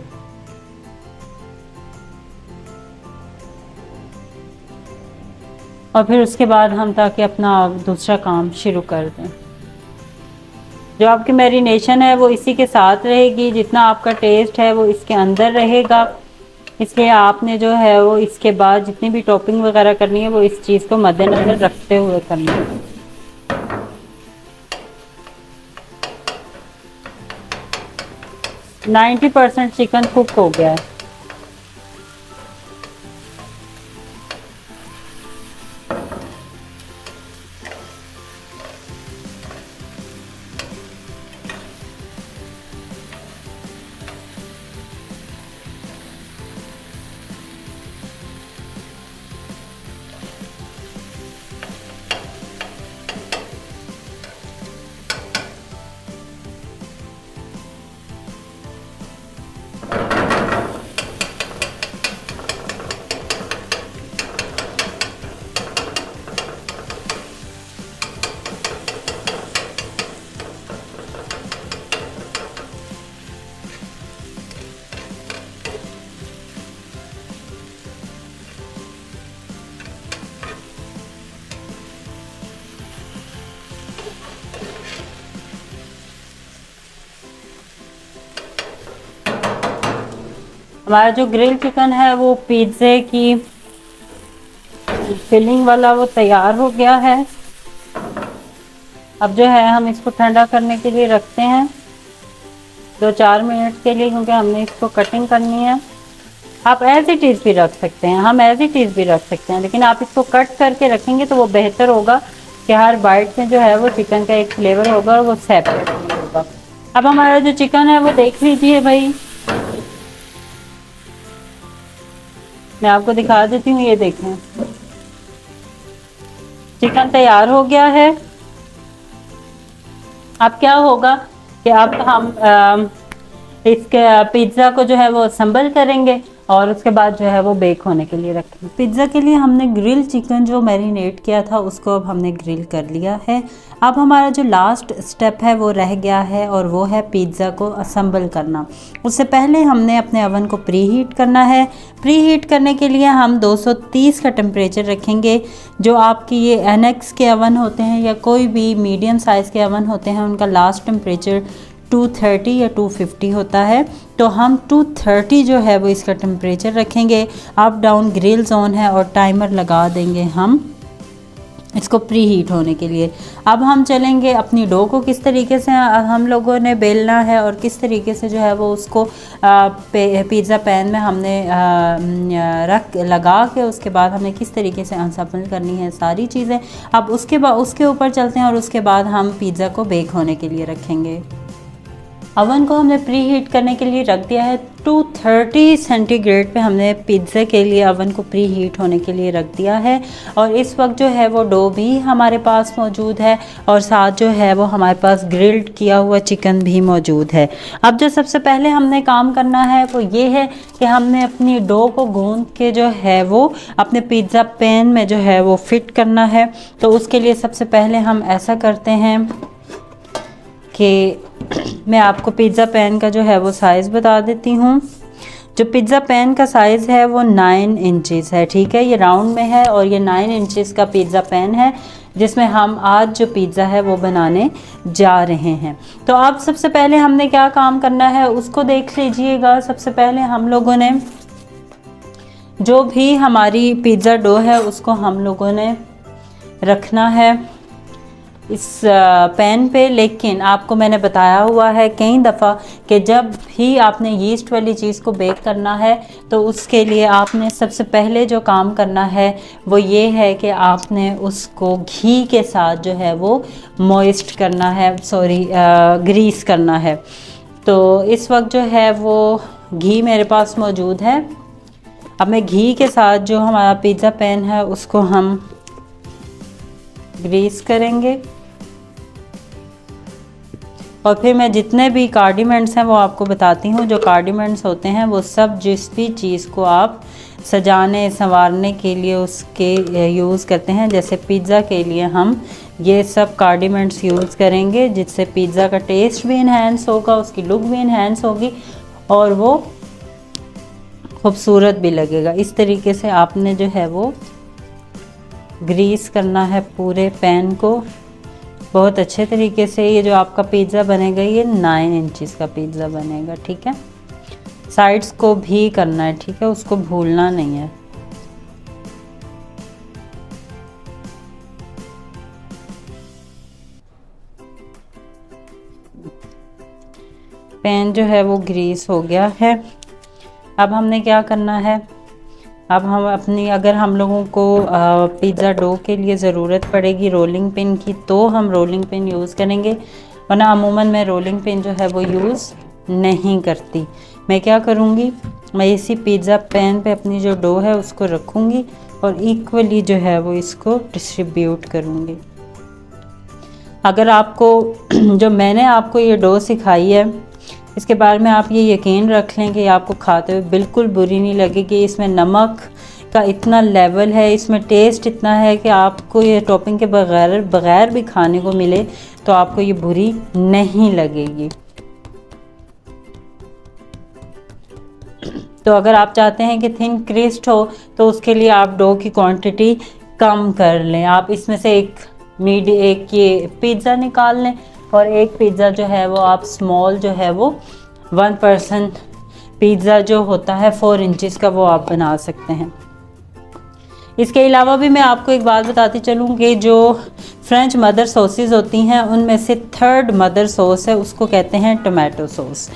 और फिर उसके बाद हम ताकि अपना दूसरा काम शुरू कर दें। जो आपकी मैरिनेशन है वो इसी के साथ रहेगी, जितना आपका टेस्ट है वो इसके अंदर रहेगा। इसलिए आपने जो है वो इसके बाद जितनी भी टॉपिंग वगैरह करनी है वो इस चीज़ को मद्देनजर रखते हुए करनी है। नाइन्टी 90% चिकन कुक हो गया है। हमारा जो ग्रिल चिकन है वो पिज़्ज़े की फिलिंग वाला वो तैयार हो गया है। अब जो है हम इसको ठंडा करने के लिए रखते हैं 2-4 मिनट के लिए, क्योंकि हमने इसको कटिंग करनी है। आप एज इट इज़ भी रख सकते हैं, हम एज इट इज़ भी रख सकते हैं, लेकिन आप इसको कट करके रखेंगे तो वो बेहतर होगा कि हर बाइट में जो है वो चिकन का एक फ्लेवर होगा और वो सेपरेट होगा। अब हमारा जो चिकन है वो देख लीजिए भाई, मैं आपको दिखा देती हूँ। ये देखें चिकन तैयार हो गया है। अब क्या होगा कि अब हम इसके पिज़्ज़ा को जो है वो असम्बल करेंगे और उसके बाद जो है वो बेक होने के लिए रखेंगे। पिज़्ज़ा के लिए हमने ग्रिल चिकन जो मैरिनेट किया था उसको अब हमने ग्रिल कर लिया है। अब हमारा जो लास्ट स्टेप है वो रह गया है और वो है पिज़्ज़ा को असम्बल करना। उससे पहले हमने अपने अवन को प्री हीट करना है। प्री हीट करने के लिए हम 230 का टेम्परेचर रखेंगे। जो आपकी ये NX के अवन होते हैं या कोई भी मीडियम साइज़ के अवन होते हैं उनका लास्ट टेम्परेचर 230 या 250 होता है, तो हम 230 जो है वो इसका टेम्परेचर रखेंगे। अप डाउन ग्रिल जोन है और टाइमर लगा देंगे हम इसको प्री हीट होने के लिए। अब हम चलेंगे अपनी डो को किस तरीके से हम लोगों ने बेलना है और किस तरीके से जो है वो उसको पिज़्ज़ा पैन में हमने रख लगा के उसके बाद हमने किस तरीके से अनसफल करनी है सारी चीज़ें। अब उसके ऊपर चलते हैं और उसके बाद हम पिज़्ज़ा को बेक होने के लिए रखेंगे। अवन को हमने प्री हीट करने के लिए रख दिया है 230 सेंटीग्रेड पे हमने पिज़्ज़ा के लिए अवन को प्री हीट होने के लिए रख दिया है। और इस वक्त जो है वो डो भी हमारे पास मौजूद है और साथ जो है वो हमारे पास ग्रिल्ड किया हुआ चिकन भी मौजूद है। अब जो सबसे पहले हमने काम करना है वो ये है कि हमने अपनी डो को गूंद के जो है वो अपने पिज़्ज़ा पैन में जो है वो फिट करना है। तो उसके लिए सबसे पहले हम ऐसा करते हैं कि मैं आपको पिज़्ज़ा पैन का जो है वो साइज़ बता देती हूँ। जो पिज़्ज़ा पैन का साइज़ है वो 9 इंचेस है, ठीक है। ये राउंड में है और ये 9 इंचेस का पिज़्ज़ा पैन है। जिसमें हम आज जो पिज़्ज़ा है वो बनाने जा रहे हैं। तो अब सबसे पहले हमने क्या काम करना है उसको देख लीजिएगा। सबसे पहले हम लोगों ने जो भी हमारी पिज़्ज़ा डो है उसको हम लोगों ने रखना है इस पैन पे। लेकिन आपको मैंने बताया हुआ है कई दफ़ा कि जब भी आपने यीस्ट वाली चीज़ को बेक करना है तो उसके लिए आपने सबसे पहले जो काम करना है वो ये है कि आपने उसको घी के साथ जो है वो मॉइस्ट करना है, ग्रीस करना है। तो इस वक्त जो है वो घी मेरे पास मौजूद है। अब मैं घी के साथ जो हमारा पिज़्ज़ा पैन है उसको हम ग्रीस करेंगे और फिर मैं जितने भी कार्डिमेंट्स हैं वो आपको बताती हूँ। जो कार्डिमेंट्स होते हैं वो सब जिस भी चीज़ को आप सजाने संवारने के लिए उसके यूज़ करते हैं, जैसे पिज़्ज़ा के लिए हम ये सब कार्डिमेंट्स यूज़ करेंगे जिससे पिज़्ज़ा का टेस्ट भी इन्हेंस होगा, उसकी लुक भी इन्हेंस होगी और वो खूबसूरत भी लगेगा। इस तरीके से आपने जो है वो ग्रीस करना है पूरे पैन को बहुत अच्छे तरीके से। ये जो आपका पिज़्ज़ा बनेगा ये 9 इंचेस का पिज़्ज़ा बनेगा, ठीक है। साइड्स को भी करना है, ठीक है, उसको भूलना नहीं है। पैन जो है वो ग्रीस हो गया है। अब हमने क्या करना है, अब हम अपनी, अगर हम लोगों को पिज़्ज़ा डो के लिए ज़रूरत पड़ेगी रोलिंग पिन की तो हम रोलिंग पिन यूज़ करेंगे, वरना अमूमन मैं रोलिंग पिन जो है वो यूज़ नहीं करती। मैं क्या करूँगी, मैं इसी पिज़्ज़ा पैन पे अपनी जो डो है उसको रखूँगी और इक्वली जो है वो इसको डिस्ट्रीब्यूट करूँगी। अगर आपको जो मैंने आपको ये डो सिखाई है इसके बारे में आप ये यकीन रख लें कि आपको खाते हुए बिल्कुल बुरी नहीं लगेगी। इसमें नमक का इतना लेवल है, इसमें टेस्ट इतना है कि आपको ये टॉपिंग के बगैर भी खाने को मिले तो आपको ये बुरी नहीं लगेगी। तो अगर आप चाहते हैं कि थिन क्रिस्प हो तो उसके लिए आप डो की क्वांटिटी कम कर लें। आप इसमें से एक ये पिज़्ज़ा निकाल लें और एक पिज़्ज़ा जो है वो आप स्मॉल जो है वो 1 पर्सन पिज़्ज़ा जो होता है 4 इंचेस का वो आप बना सकते हैं। इसके अलावा भी मैं आपको एक बात बताती चलूँ कि जो फ्रेंच मदर सॉसेस होती हैं उनमें से 3rd मदर सॉस है उसको कहते हैं टमाटो सॉस।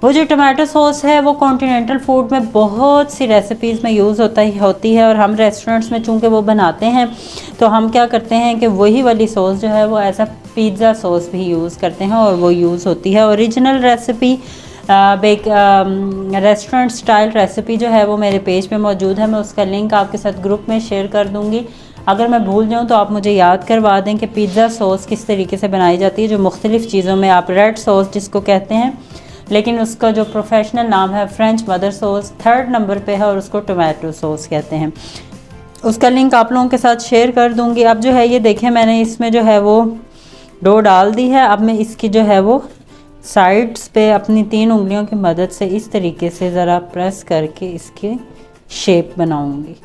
वो जो टमाटो सॉस है वो कॉन्टिनेंटल फूड में बहुत सी रेसिपीज़ में यूज़ होती है और हम रेस्टोरेंट्स में चूँकि वो बनाते हैं तो हम क्या करते हैं कि वही वाली सॉस जो है वो एज अ पिज़्ज़ा सॉस भी यूज़ करते हैं और वो यूज़ होती है। Original recipe restaurant style recipe जो है वो मेरे पेज पे मौजूद है, मैं उसका लिंक आपके साथ ग्रुप में शेयर कर दूँगी। अगर मैं भूल जाऊँ तो आप मुझे याद करवा दें कि पिज़्ज़ा सॉस किस तरीके से बनाई जाती है, जो मुख्तलिफ़ चीज़ों में आप रेड सॉस जिसको कहते हैं, लेकिन उसका जो प्रोफेशनल नाम है French mother sauce 3rd number पे है और उसको टोमेटो सॉस कहते हैं। उसका लिंक आप लोगों के साथ शेयर कर दूंगी। अब जो है ये देखें मैंने इसमें जो है वो डो डाल दी है। अब मैं इसकी जो है वो साइड्स पे अपनी 3 उंगलियों की मदद से इस तरीके से ज़रा प्रेस करके इसकी शेप बनाऊंगी।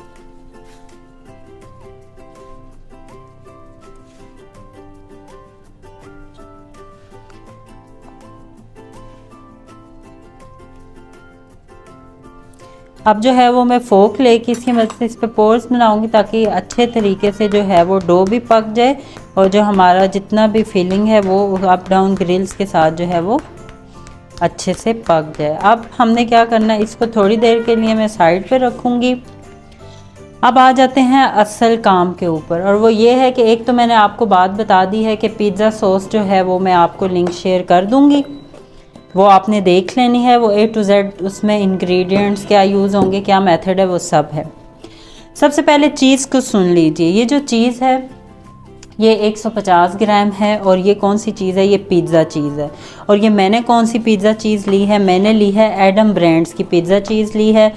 अब जो है वो मैं फोक लेके इसकी मदद से इस पे पोर्स बनाऊंगी ताकि अच्छे तरीके से जो है वो डो भी पक जाए और जो हमारा जितना भी फिलिंग है वो अप डाउन ग्रिल्स के साथ जो है वो अच्छे से पक जाए। अब हमने क्या करना है, इसको थोड़ी देर के लिए मैं साइड पे रखूँगी। अब आ जाते हैं असल काम के ऊपर और वो ये है कि एक तो मैंने आपको बात बता दी है कि पिज़्ज़ा सॉस जो है वो मैं आपको लिंक शेयर कर दूँगी, वो आपने देख लेनी है। वो A to Z उसमें इंग्रेडिएंट्स क्या यूज़ होंगे, क्या मेथड है, वो सब है। सबसे पहले चीज़ को सुन लीजिए। ये जो चीज़ है ये 150 ग्राम है और ये कौन सी चीज़ है, ये पिज़्ज़ा चीज़ है। और ये मैंने कौन सी पिज़्ज़ा चीज़ ली है, मैंने ली है एडम ब्रांड्स की पिज़्ज़ा चीज़ ली है।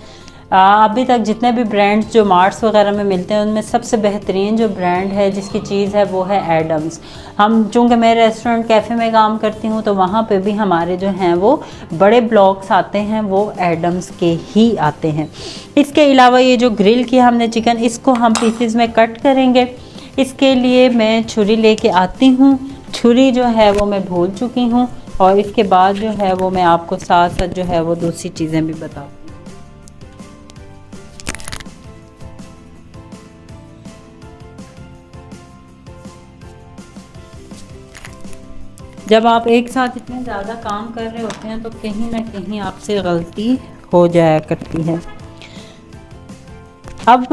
अभी तक जितने भी ब्रांड्स जो मार्ट्स वगैरह में मिलते हैं उनमें सबसे बेहतरीन जो ब्रांड है जिसकी चीज़ है वो है एडम्स। हम चूँकि मैं रेस्टोरेंट कैफ़े में काम करती हूँ तो वहाँ पे भी हमारे जो हैं वो बड़े ब्लॉक्स आते हैं वो एडम्स के ही आते हैं। इसके अलावा ये जो ग्रिल किया हमने चिकन, इसको हम पीसेस में कट करेंगे। इसके लिए मैं छुरी लेके आती हूँ। छुरी जो है वो मैं भूल चुकी हूँ, और इसके बाद जो है वो मैं आपको साथ साथ जो है वो दूसरी चीज़ें भी बताऊँ। जब आप एक साथ इतने ज़्यादा काम कर रहे होते हैं तो कहीं ना कहीं आपसे गलती हो जाया करती है। अब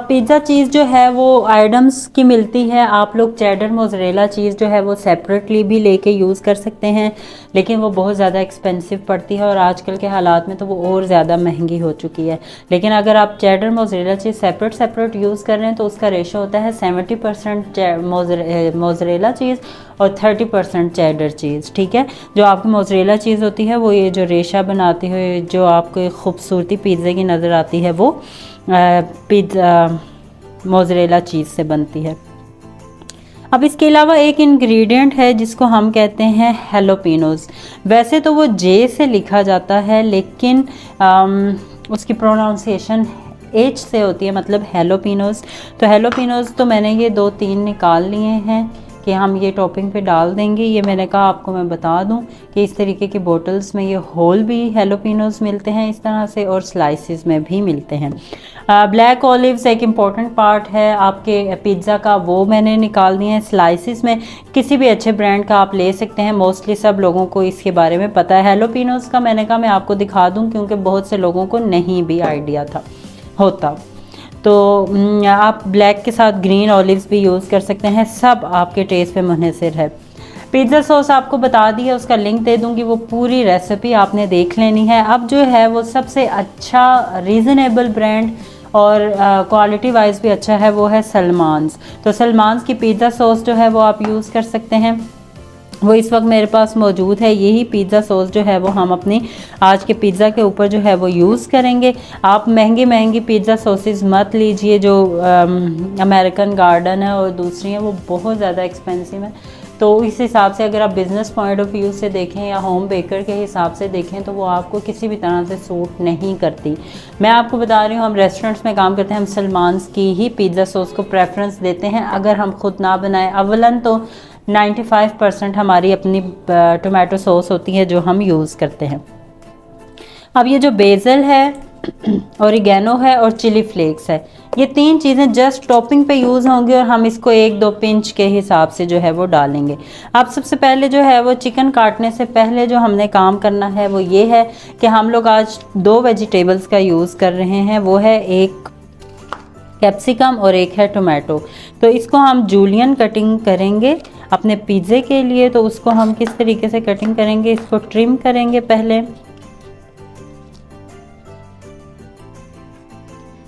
पिज़्ज़ा चीज़ जो है वो आइटम्स की मिलती है। आप लोग चेडर मोज़रेला चीज़ जो है वो सेपरेटली भी लेके यूज़ कर सकते हैं, लेकिन वो बहुत ज़्यादा एक्सपेंसिव पड़ती है और आजकल के हालात में तो वो और ज़्यादा महंगी हो चुकी है। लेकिन अगर आप cheddar mozzarella cheese separate use कर रहे हैं तो उसका रेशो होता है 70% मोज़रेला चीज़ और 30% चेडर चीज़, ठीक है। जो आपकी मोज़रेला चीज़ होती है वो ये जो रेशा बनाती है, जो आपको खूबसूरती पिज़्ज़े की नज़र आती है, वो पिज़्ज़ा मोज़रेला चीज़ से बनती है। अब इसके अलावा एक इंग्रेडिएंट है जिसको हम कहते हैं हेलोपिनोज। वैसे तो वो जे से लिखा जाता है, लेकिन उसकी प्रोनाउंसिएशन एच से होती है, मतलब हेलोपिनोज। तो हेलोपिनोज तो मैंने ये 2-3 निकाल लिए हैं कि हम ये टॉपिंग पे डाल देंगे। ये मैंने कहा आपको मैं बता दूं कि इस तरीके की बोटल्स में ये होल भी हेलोपिनोज मिलते हैं इस तरह से, और स्लाइसेस में भी मिलते हैं। ब्लैक ऑलिव्स एक इम्पॉर्टेंट पार्ट है आपके पिज़्ज़ा का, वो मैंने निकाल दिए हैं स्लाइसिस में। किसी भी अच्छे ब्रांड का आप ले सकते हैं, मोस्टली सब लोगों को इसके बारे में पता है। हेलोपिनोज का मैंने कहा मैं आपको दिखा दूं क्योंकि बहुत से लोगों को नहीं भी आइडिया होता। तो आप ब्लैक के साथ ग्रीन ऑलिव्स भी यूज़ कर सकते हैं, सब आपके टेस्ट पे मुनहसर है। पिज़्ज़ा सॉस आपको बता दिया, उसका लिंक दे दूंगी, वो पूरी रेसिपी आपने देख लेनी है। अब जो है वो सबसे अच्छा रीज़नेबल ब्रांड और क्वालिटी वाइज भी अच्छा है, वो है सलमान्स। तो सलमान्स की पिज़्ज़ा सॉस जो है वो आप यूज़ कर सकते हैं, वो इस वक्त मेरे पास मौजूद है। यही पिज़्ज़ा सॉस जो है वो हम अपनी आज के पिज़्ज़ा के ऊपर जो है वो यूज़ करेंगे। आप महंगी पिज़्ज़ा सॉसेस मत लीजिए, जो अमेरिकन गार्डन है और दूसरी हैं वो बहुत ज़्यादा एक्सपेंसिव है। तो इस हिसाब से अगर आप बिज़नेस पॉइंट ऑफ व्यू से देखें या होम बेकर के हिसाब से देखें तो वो आपको किसी भी तरह से सूट नहीं करती। मैं आपको बता रही हूँ, हम रेस्टोरेंट्स में काम करते हैं, हम सलमान्स की ही पिज़्ज़ा सॉस को प्रेफरेंस देते हैं अगर हम खुद ना बनाएं। अवलन तो 95% हमारी अपनी टोमेटो सॉस होती है जो हम यूज़ करते हैं। अब ये जो बेसल है, ओरिगेनो है और चिली फ्लेक्स है, ये 3 चीज़ें जस्ट टॉपिंग पे यूज़ होंगी और हम इसको 1-2 पिंच के हिसाब से जो है वो डालेंगे। अब सबसे पहले जो है वो चिकन काटने से पहले जो हमने काम करना है वो ये है कि हम लोग आज 2 वेजिटेबल्स का यूज़ कर रहे हैं, वो है एक कैप्सिकम और एक है टोमेटो। तो इसको हम जूलियन कटिंग करेंगे अपने पिज़्ज़े के लिए। तो उसको हम किस तरीके से कटिंग करेंगे, इसको ट्रिम करेंगे पहले,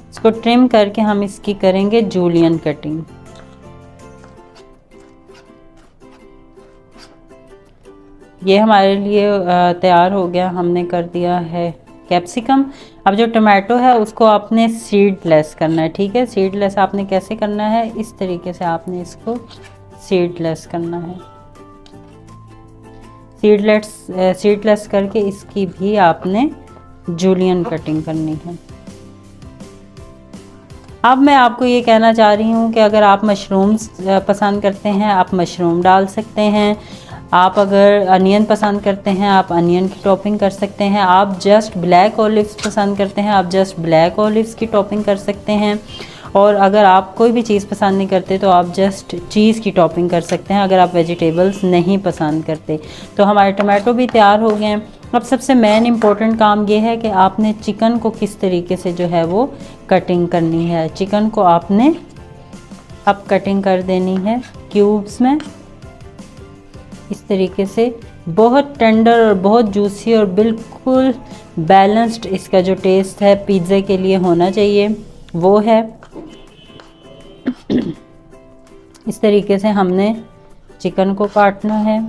इसको ट्रिम करके हम इसकी करेंगे जूलियन कटिंग। ये हमारे लिए तैयार हो गया, हमने कर दिया है कैप्सिकम। अब जो टोमेटो है उसको आपने सीडलेस करना है, ठीक है। सीडलेस आपने कैसे करना है, इस तरीके से आपने इसको सीडलेस करना है। सीडलेस करके इसकी भी आपने जूलियन कटिंग करनी है। अब मैं आपको ये कहना चाह रही हूँ कि अगर आप मशरूम्स पसंद करते हैं आप मशरूम डाल सकते हैं, आप अगर अनियन पसंद करते हैं आप अनियन की टॉपिंग कर सकते हैं, आप जस्ट ब्लैक ऑलिव्स पसंद करते हैं आप जस्ट ब्लैक ऑलिव्स की टॉपिंग कर सकते हैं, और अगर आप कोई भी चीज़ पसंद नहीं करते तो आप जस्ट चीज़ की टॉपिंग कर सकते हैं अगर आप वेजिटेबल्स नहीं पसंद करते। तो हमारे टमाटो भी तैयार हो गए हैं। अब सबसे मेन इम्पोर्टेंट काम ये है कि आपने चिकन को किस तरीके से जो है वो कटिंग करनी है। चिकन को आपने अब कटिंग कर देनी है क्यूब्स में, इस तरीके से। बहुत टेंडर और बहुत जूसी और बिल्कुल बैलेंस्ड इसका जो टेस्ट है पिज़्ज़े के लिए होना चाहिए वो है। इस तरीके से हमने चिकन को काटना है।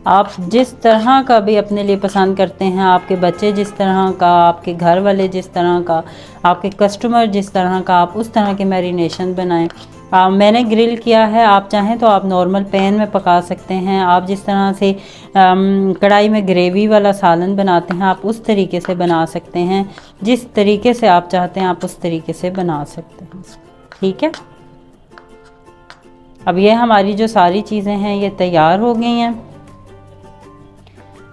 आप जिस तरह का भी अपने लिए पसंद करते हैं, आपके बच्चे जिस तरह का, आपके घर वाले जिस तरह का, आपके कस्टमर जिस तरह का, आप उस तरह के मैरिनेशन बनाएं। मैंने ग्रिल किया है, आप चाहें तो आप नॉर्मल पैन में पका सकते हैं। आप जिस तरह से कढ़ाई में ग्रेवी वाला सालन बनाते हैं, आप उस तरीके से बना सकते हैं। जिस तरीके से आप चाहते हैं आप उस तरीके से बना सकते हैं। ठीक है, अब ये हमारी जो सारी चीज़ें हैं ये तैयार हो गई हैं।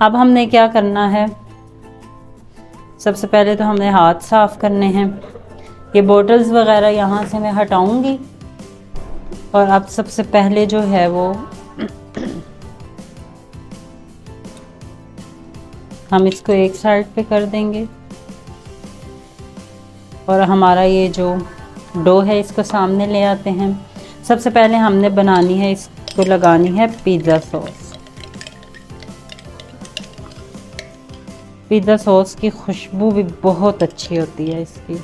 अब हमने क्या करना है, सबसे पहले तो हमने हाथ साफ़ करने हैं। ये बोटल्स वगैरह यहाँ से मैं हटाऊंगी और अब सबसे पहले जो है वो हम इसको एक साइड पे कर देंगे और हमारा ये जो डो है इसको सामने ले आते हैं। सबसे पहले हमने बनानी है, इसको लगानी है पिज़्ज़ा सॉस। पिज़्ज़ा सॉस की खुशबू भी बहुत अच्छी होती है इसकी।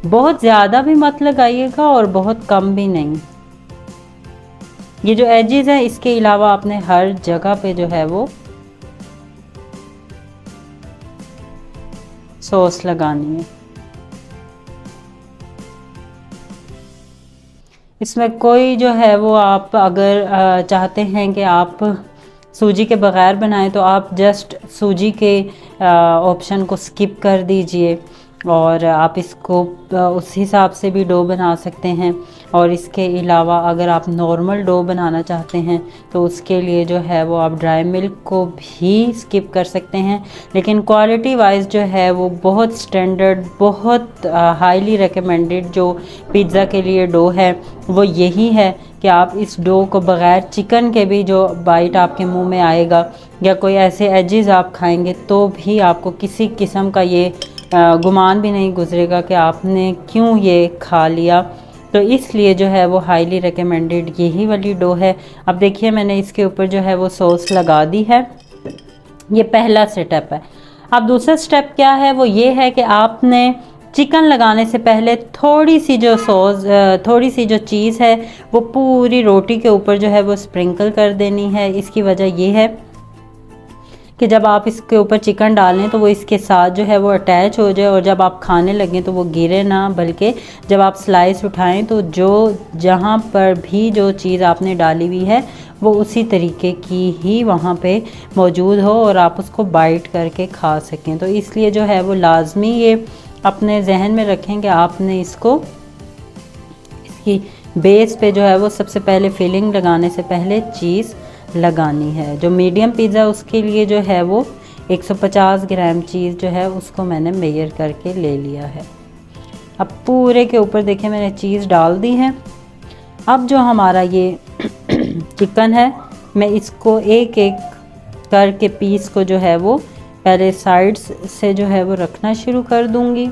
बहुत ज़्यादा भी मत लगाइएगा और बहुत कम भी नहीं। ये जो एजेस है इसके अलावा आपने हर जगह पे जो है वो सॉस लगानी है। इसमें कोई जो है वो आप अगर चाहते हैं कि आप सूजी के बग़ैर बनाएं तो आप जस्ट सूजी के ऑप्शन को स्किप कर दीजिए और आप इसको उस हिसाब से भी डो बना सकते हैं। और इसके अलावा अगर आप नॉर्मल डो बनाना चाहते हैं तो उसके लिए जो है वो आप ड्राई मिल्क को भी स्किप कर सकते हैं। लेकिन क्वालिटी वाइज जो है वो बहुत स्टैंडर्ड, बहुत हाईली रिकमेंडेड जो पिज़्ज़ा के लिए डो है वो यही है कि आप इस डो को बग़ैर चिकन के भी जो बाइट आपके मुंह में आएगा या कोई ऐसे एजेस आप खाएंगे तो भी आपको किसी किस्म का ये गुमान भी नहीं गुजरेगा कि आपने क्यों ये खा लिया। तो इसलिए जो है वो हाईली रिकमेंडेड यही वाली डो है। अब देखिए मैंने इसके ऊपर जो है वो सॉस लगा दी है। ये पहला स्टेप है। अब दूसरा स्टेप क्या है, वो ये है कि आपने चिकन लगाने से पहले थोड़ी सी जो सॉस, थोड़ी सी जो चीज़ है वो पूरी रोटी के ऊपर जो है वो स्प्रिंकल कर देनी है। इसकी वजह ये है कि जब आप इसके ऊपर चिकन डालें तो वो इसके साथ जो है वो अटैच हो जाए और जब आप खाने लगें तो वो गिरे ना, बल्कि जब आप स्लाइस उठाएं तो जो जहाँ पर भी जो चीज़ आपने डाली हुई है वो उसी तरीके की ही वहाँ पे मौजूद हो और आप उसको बाइट करके खा सकें। तो इसलिए जो है वो लाजमी ये अपने जहन में रखें कि आपने इसको, इसकी बेस पे जो है वो सबसे पहले फिलिंग लगाने से पहले चीज़ लगानी है। जो मीडियम पिज़्ज़ा उसके लिए जो है वो 150 ग्राम चीज़ जो है उसको मैंने मेजर करके ले लिया है। अब पूरे के ऊपर देखिए मैंने चीज़ डाल दी है। अब जो हमारा ये चिकन है मैं इसको एक एक करके पीस को जो है वो पहले साइड्स से जो है वो रखना शुरू कर दूंगी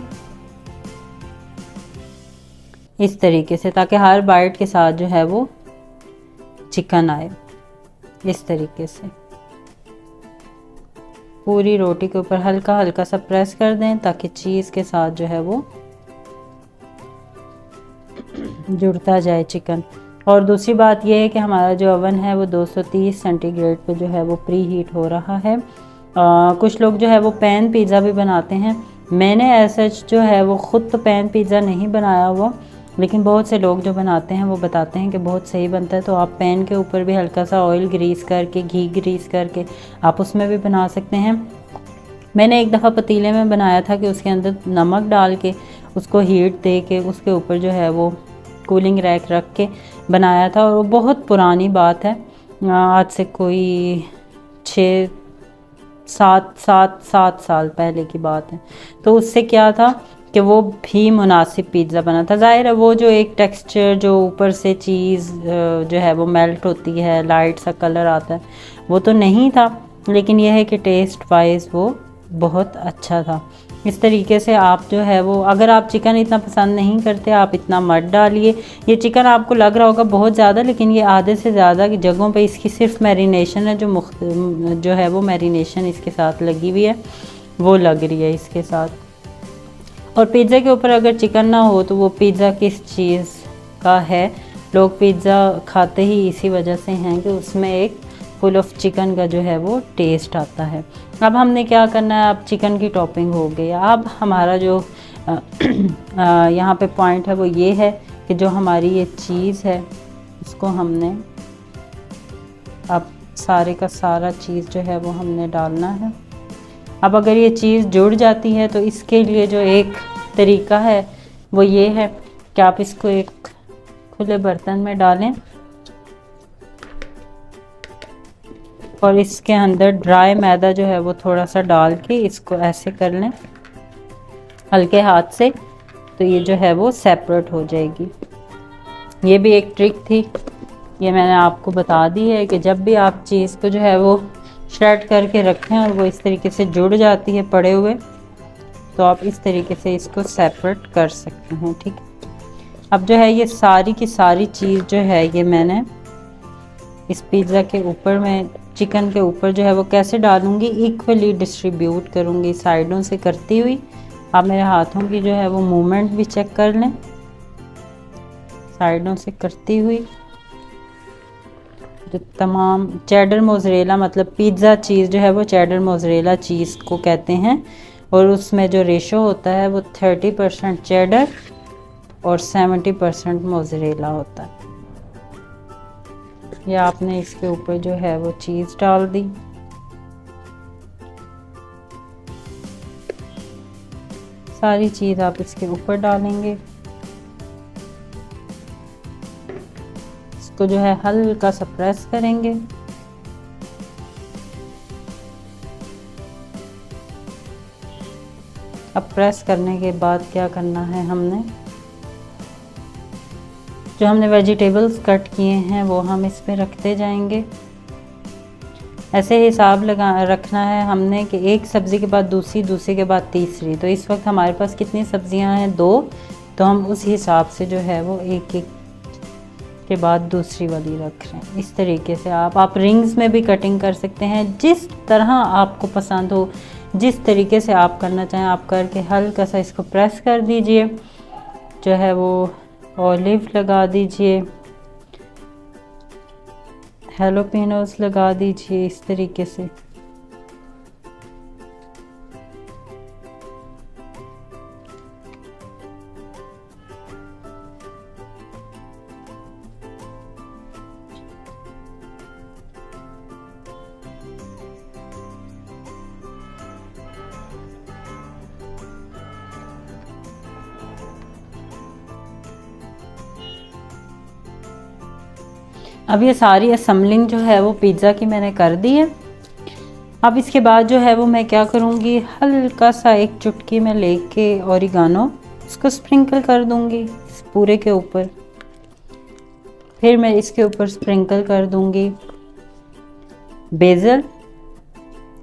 इस तरीके से, ताकि हर बाइट के साथ जो है वो चिकन आए। इस तरीके से पूरी रोटी के ऊपर हल्का हल्का सा प्रेस कर दें ताकि चीज़ के साथ जो है वो जुड़ता जाए चिकन। और दूसरी बात यह है कि हमारा जो ओवन है वो 230 सेंटीग्रेड पे जो है वो प्री हीट हो रहा है। कुछ लोग जो है वो पैन पिज़्ज़ा भी बनाते हैं। मैंने ऐसा जो है वो ख़ुद तो पैन पिज़्ज़ा नहीं बनाया हुआ, लेकिन बहुत से लोग जो बनाते हैं वो बताते हैं कि बहुत सही बनता है। तो आप पैन के ऊपर भी हल्का सा ऑयल ग्रीस करके, घी ग्रीस करके आप उसमें भी बना सकते हैं। मैंने एक दफ़ा पतीले में बनाया था कि उसके अंदर नमक डाल के उसको हीट दे के उसके ऊपर जो है वो कूलिंग रैक रख के बनाया था। और वो बहुत पुरानी बात है, आज से कोई 6-7 साल पहले की बात है। तो उससे क्या था कि वो भी मुनासिब पिज़्ज़ा बना था। ज़ाहिर है वो जो एक टेक्सचर जो ऊपर से चीज़ जो है वो मेल्ट होती है, लाइट सा कलर आता है, वो तो नहीं था, लेकिन यह है कि टेस्ट वाइज वो बहुत अच्छा था। इस तरीके से आप जो है वो, अगर आप चिकन इतना पसंद नहीं करते आप इतना मत डालिए। ये चिकन आपको लग रहा होगा बहुत ज़्यादा, लेकिन ये आधे से ज़्यादा की जगहों पे इसकी सिर्फ मैरिनेशन है, जो है वो मैरिनेशन इसके साथ लगी हुई है वो लग रही है इसके साथ। और पिज़्ज़ा के ऊपर अगर चिकन ना हो तो वो पिज़्ज़ा किस चीज़ का है। लोग पिज़्ज़ा खाते ही इसी वजह से हैं कि उसमें एक फुल ऑफ चिकन का जो है वो टेस्ट आता है। अब हमने क्या करना है, अब चिकन की टॉपिंग हो गई। अब हमारा जो यहाँ पे पॉइंट है वो ये है कि जो हमारी ये चीज़ है इसको हमने अब सारे का सारा चीज़ जो है वो हमने डालना है। अब अगर ये चीज़ जुड़ जाती है तो इसके लिए जो एक तरीका है वो ये है कि आप इसको एक खुले बर्तन में डालें और इसके अंदर ड्राई मैदा जो है वो थोड़ा सा डाल के इसको ऐसे कर लें हल्के हाथ से, तो ये जो है वो सेपरेट हो जाएगी। ये भी एक ट्रिक थी, ये मैंने आपको बता दी है कि जब भी आप चीज़ को जो है वो श्रेड करके रखें और वो इस तरीके से जुड़ जाती है पड़े हुए, तो आप इस तरीके से इसको सेपरेट कर सकते हैं। ठीक है, अब जो है ये सारी की सारी चीज़ जो है ये मैंने इस पिज़्ज़ा के ऊपर में चिकन के ऊपर जो है वो कैसे डालूंगी, इक्वली डिस्ट्रीब्यूट करूंगी साइडों से करती हुई। आप मेरे हाथों की जो है वो मूवमेंट भी चेक कर लें, साइडों से करती हुई जो तमाम चेडर मोज़रेला मतलब पिज़्ज़ा चीज़ जो है वो चेडर मोज़रेला चीज़ को कहते हैं, और उसमें जो रेशो होता है वो 30% चेडर और 70% मोज़रेला होता है। या आपने इसके ऊपर जो है वो चीज़ डाल दी, सारी चीज़ आप इसके ऊपर डालेंगे। इसको जो है हल्का सा प्रेस करेंगे। अब प्रेस करने के बाद क्या करना है, हमने जो हमने वेजिटेबल्स कट किए हैं वो हम इस पे रखते जाएंगे। ऐसे हिसाब रखना है हमने कि एक सब्ज़ी के बाद दूसरी, दूसरी के बाद तीसरी। तो इस वक्त हमारे पास कितनी सब्जियां हैं, 2, तो हम उस हिसाब से जो है वो एक एक के बाद दूसरी वाली रख रहे हैं। इस तरीके से आप रिंग्स में भी कटिंग कर सकते हैं, जिस तरह आपको पसंद हो, जिस तरीके से आप करना चाहें आप करके हल्का सा इसको प्रेस कर दीजिए, जो है वो ऑलिव लगा दीजिए, हैलोपिनोस लगा दीजिए इस तरीके से। अब ये सारी असम्बलिंग जो है वो पिज़्ज़ा की मैंने कर दी है। अब इसके बाद जो है वो मैं क्या करूँगी, हल्का सा एक चुटकी में लेके ओरिगानो इसको स्प्रिंकल कर दूँगी इस पूरे के ऊपर। फिर मैं इसके ऊपर स्प्रिंकल कर दूँगी बेज़ल,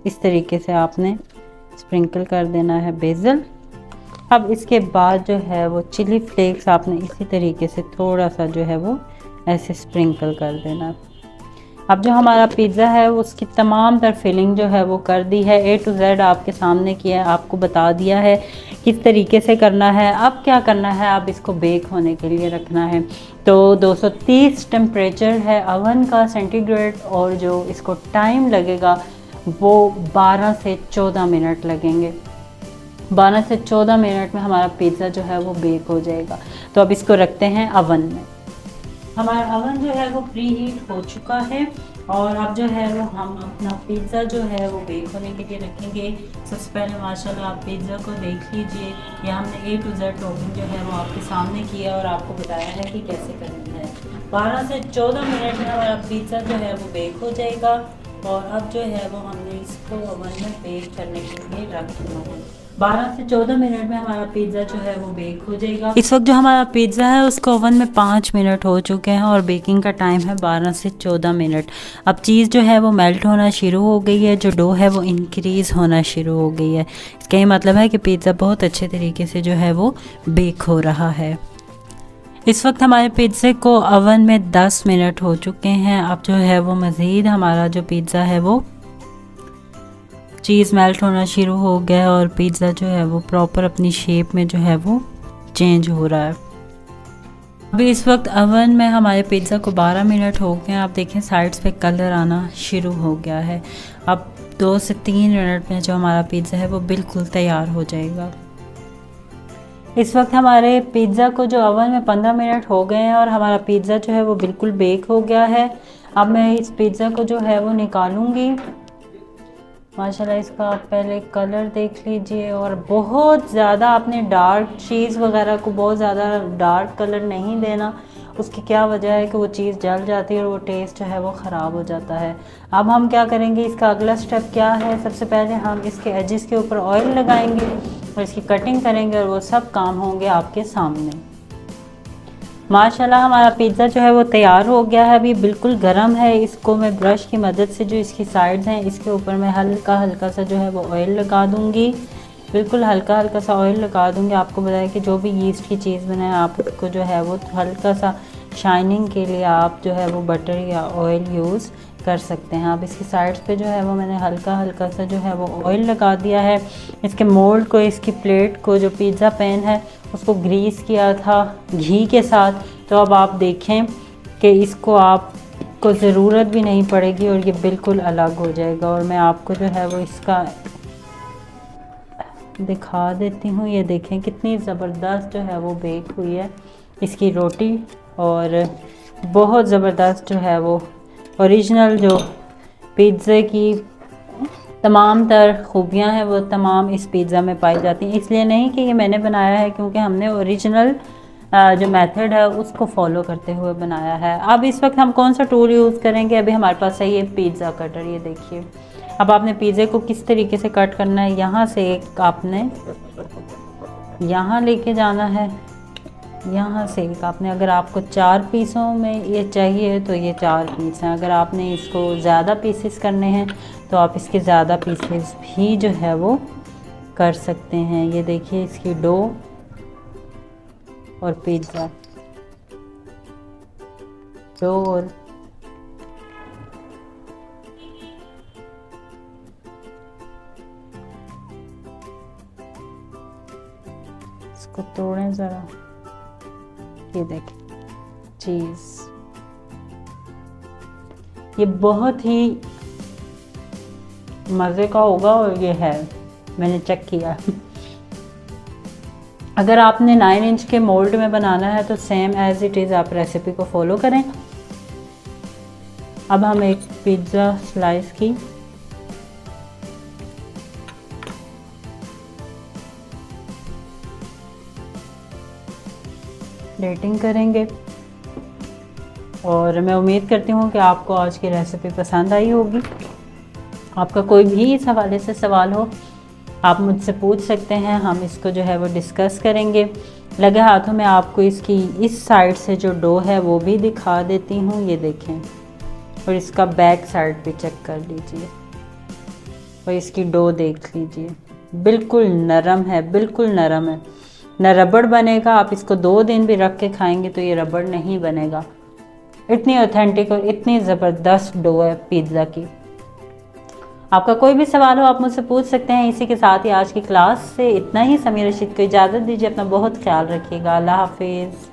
इस तरीके से आपने स्प्रिंकल कर देना है बेज़ल। अब इसके बाद जो है वो चिली फ्लेक्स आपने इसी तरीके से थोड़ा सा जो है वो ऐसे स्प्रिंकल कर देना। अब जो हमारा पिज़्ज़ा है उसकी तमाम तर फिलिंग जो है वो कर दी है, A to Z आपके सामने किया है, आपको बता दिया है किस तरीके से करना है। अब क्या करना है, अब इसको बेक होने के लिए रखना है। तो 230 टेम्परेचर है अवन का सेंटीग्रेड, और जो इसको टाइम लगेगा वो 12 से 14 मिनट लगेंगे। 12 से 14 मिनट में हमारा पिज़्ज़ा जो है वो बेक हो जाएगा। तो अब इसको रखते हैं अवन में। हमारा अवन जो है वो प्री हीट हो चुका है, और अब जो है वो हम अपना पिज़्ज़ा जो है वो बेक होने के लिए रखेंगे। सबसे पहले माशाल्लाह आप पिज़्ज़ा को देख लीजिए, या हमने A to Z टॉपिंग जो है वो आपके सामने किया और आपको बताया है कि कैसे करनी है। 12 से 14 मिनट में हमारा पिज़्ज़ा जो है वो बेक हो जाएगा, और अब जो है वो हमने इसको ओवन में बेक करने के लिए रख देना है। 12 से 14 मिनट में हमारा पिज़्ज़ा जो है वो बेक हो जाएगा। इस वक्त जो हमारा पिज़्ज़ा है उसको ओवन में 5 मिनट हो चुके हैं, और बेकिंग का टाइम है 12 से 14 मिनट। अब चीज़ जो है वो मेल्ट होना शुरू हो गई है, जो डो है वो इंक्रीज़ होना शुरू हो गई है। इसका ये मतलब है कि पिज़्ज़ा बहुत अच्छे तरीके से जो है वो बेक हो रहा है। इस वक्त हमारे पिज़्ज़े को ओवन में 10 मिनट हो चुके हैं। अब जो है वो मज़ीद हमारा जो पिज़्ज़ा है वो चीज़ मेल्ट होना शुरू हो गया, और पिज़्ज़ा जो है वो प्रॉपर अपनी शेप में जो है वो चेंज हो रहा है। अभी इस वक्त अवन में हमारे पिज़्ज़ा को 12 मिनट हो गए हैं। आप देखें साइड्स पे कलर आना शुरू हो गया है। अब 2 से 3 मिनट में जो हमारा पिज़्ज़ा है वो बिल्कुल तैयार हो जाएगा। इस वक्त हमारे पिज़्ज़ा को जो अवन में 15 मिनट हो गए हैं और हमारा पिज़्ज़ा जो है वो बिल्कुल बेक हो गया है। अब मैं इस पिज़्ज़ा को जो है वो निकालूंगी। माशाल्लाह इसका आप पहले कलर देख लीजिए, और बहुत ज़्यादा आपने डार्क चीज़ वगैरह को बहुत ज़्यादा डार्क कलर नहीं देना। उसकी क्या वजह है कि वो चीज़ जल जाती है और वो टेस्ट जो है वो ख़राब हो जाता है। अब हम क्या करेंगे, इसका अगला स्टेप क्या है, सबसे पहले हम इसके एजिस के ऊपर ऑयल लगाएंगे और इसकी कटिंग करेंगे और वो सब काम होंगे आपके सामने। माशाल्लाह हमारा पिज़्ज़ा जो है वो तैयार हो गया है। अभी बिल्कुल गर्म है। इसको मैं ब्रश की मदद से जो इसकी साइड्स हैं इसके ऊपर मैं हल्का हल्का सा जो है वो ऑयल लगा दूंगी। बिल्कुल हल्का हल्का सा ऑयल लगा दूंगी। आपको बताया कि जो भी यीस्ट की चीज़ बनाए आप उसको जो है वो हल्का सा शाइनिंग के लिए आप जो है वो बटर या ऑयल यूज़ कर सकते हैं। अब इसकी साइड्स पे जो है वो मैंने हल्का हल्का सा जो है वो ऑयल लगा दिया है। इसके मोल्ड को, इसकी प्लेट को, जो पिज़्ज़ा पैन है उसको ग्रीस किया था घी के साथ। तो अब आप देखें कि इसको आपको ज़रूरत भी नहीं पड़ेगी और ये बिल्कुल अलग हो जाएगा। और मैं आपको जो है वो इसका दिखा देती हूँ। ये देखें कितनी ज़बरदस्त जो है वो बेक हुई है इसकी रोटी, और बहुत ज़बरदस्त जो है वो ओरिजिनल जो पिज़्ज़े की तमाम तर खूबियाँ हैं वो तमाम इस पिज़्ज़ा में पाई जाती हैं। इसलिए नहीं कि ये मैंने बनाया है, क्योंकि हमने ओरिजिनल जो मेथड है उसको फॉलो करते हुए बनाया है। अब इस वक्त हम कौन सा टूल यूज़ करेंगे, अभी हमारे पास है ये पिज़्ज़ा कटर। ये देखिए अब आपने पिज़्ज़े को किस तरीके से कट करना है। यहाँ से एक आपने यहाँ लेके जाना है, यहाँ से एक आपने, अगर आपको 4 पीसों में ये चाहिए तो ये 4 पीस हैं। अगर आपने इसको ज़्यादा पीसेस करने हैं तो आप इसके ज़्यादा पीसेस भी जो है वो कर सकते हैं। ये देखिए इसकी डो और पिज़्ज़ा, डो और इसको तोड़ें ज़रा। ये देखें चीज़, ये बहुत ही मज़े का होगा और ये है, मैंने चेक किया। अगर आपने 9 इंच के मोल्ड में बनाना है तो सेम एज इट इज़ आप रेसिपी को फॉलो करें। अब हम एक पिज़्ज़ा स्लाइस की प्लेटिंग करेंगे, और मैं उम्मीद करती हूँ कि आपको आज की रेसिपी पसंद आई होगी। आपका कोई भी इस हवाले से सवाल हो आप मुझसे पूछ सकते हैं, हम इसको जो है वो डिस्कस करेंगे। लगे हाथों में आपको इसकी इस साइड से जो डो है वो भी दिखा देती हूँ। ये देखें, और इसका बैक साइड भी चेक कर लीजिए और इसकी डो देख लीजिए, बिल्कुल नरम है, बिल्कुल नरम है, न रबड़ बनेगा। आप इसको 2 दिन भी रख के खाएंगे तो ये रबड़ नहीं बनेगा। इतनी ऑथेंटिक और इतनी ज़बरदस्त डो है पिज़्ज़ा की। आपका कोई भी सवाल हो आप मुझसे पूछ सकते हैं। इसी के साथ ही आज की क्लास से इतना ही। समीर रशीद को इजाज़त दीजिए। अपना बहुत ख्याल रखिएगा। अल्लाह हाफिज़।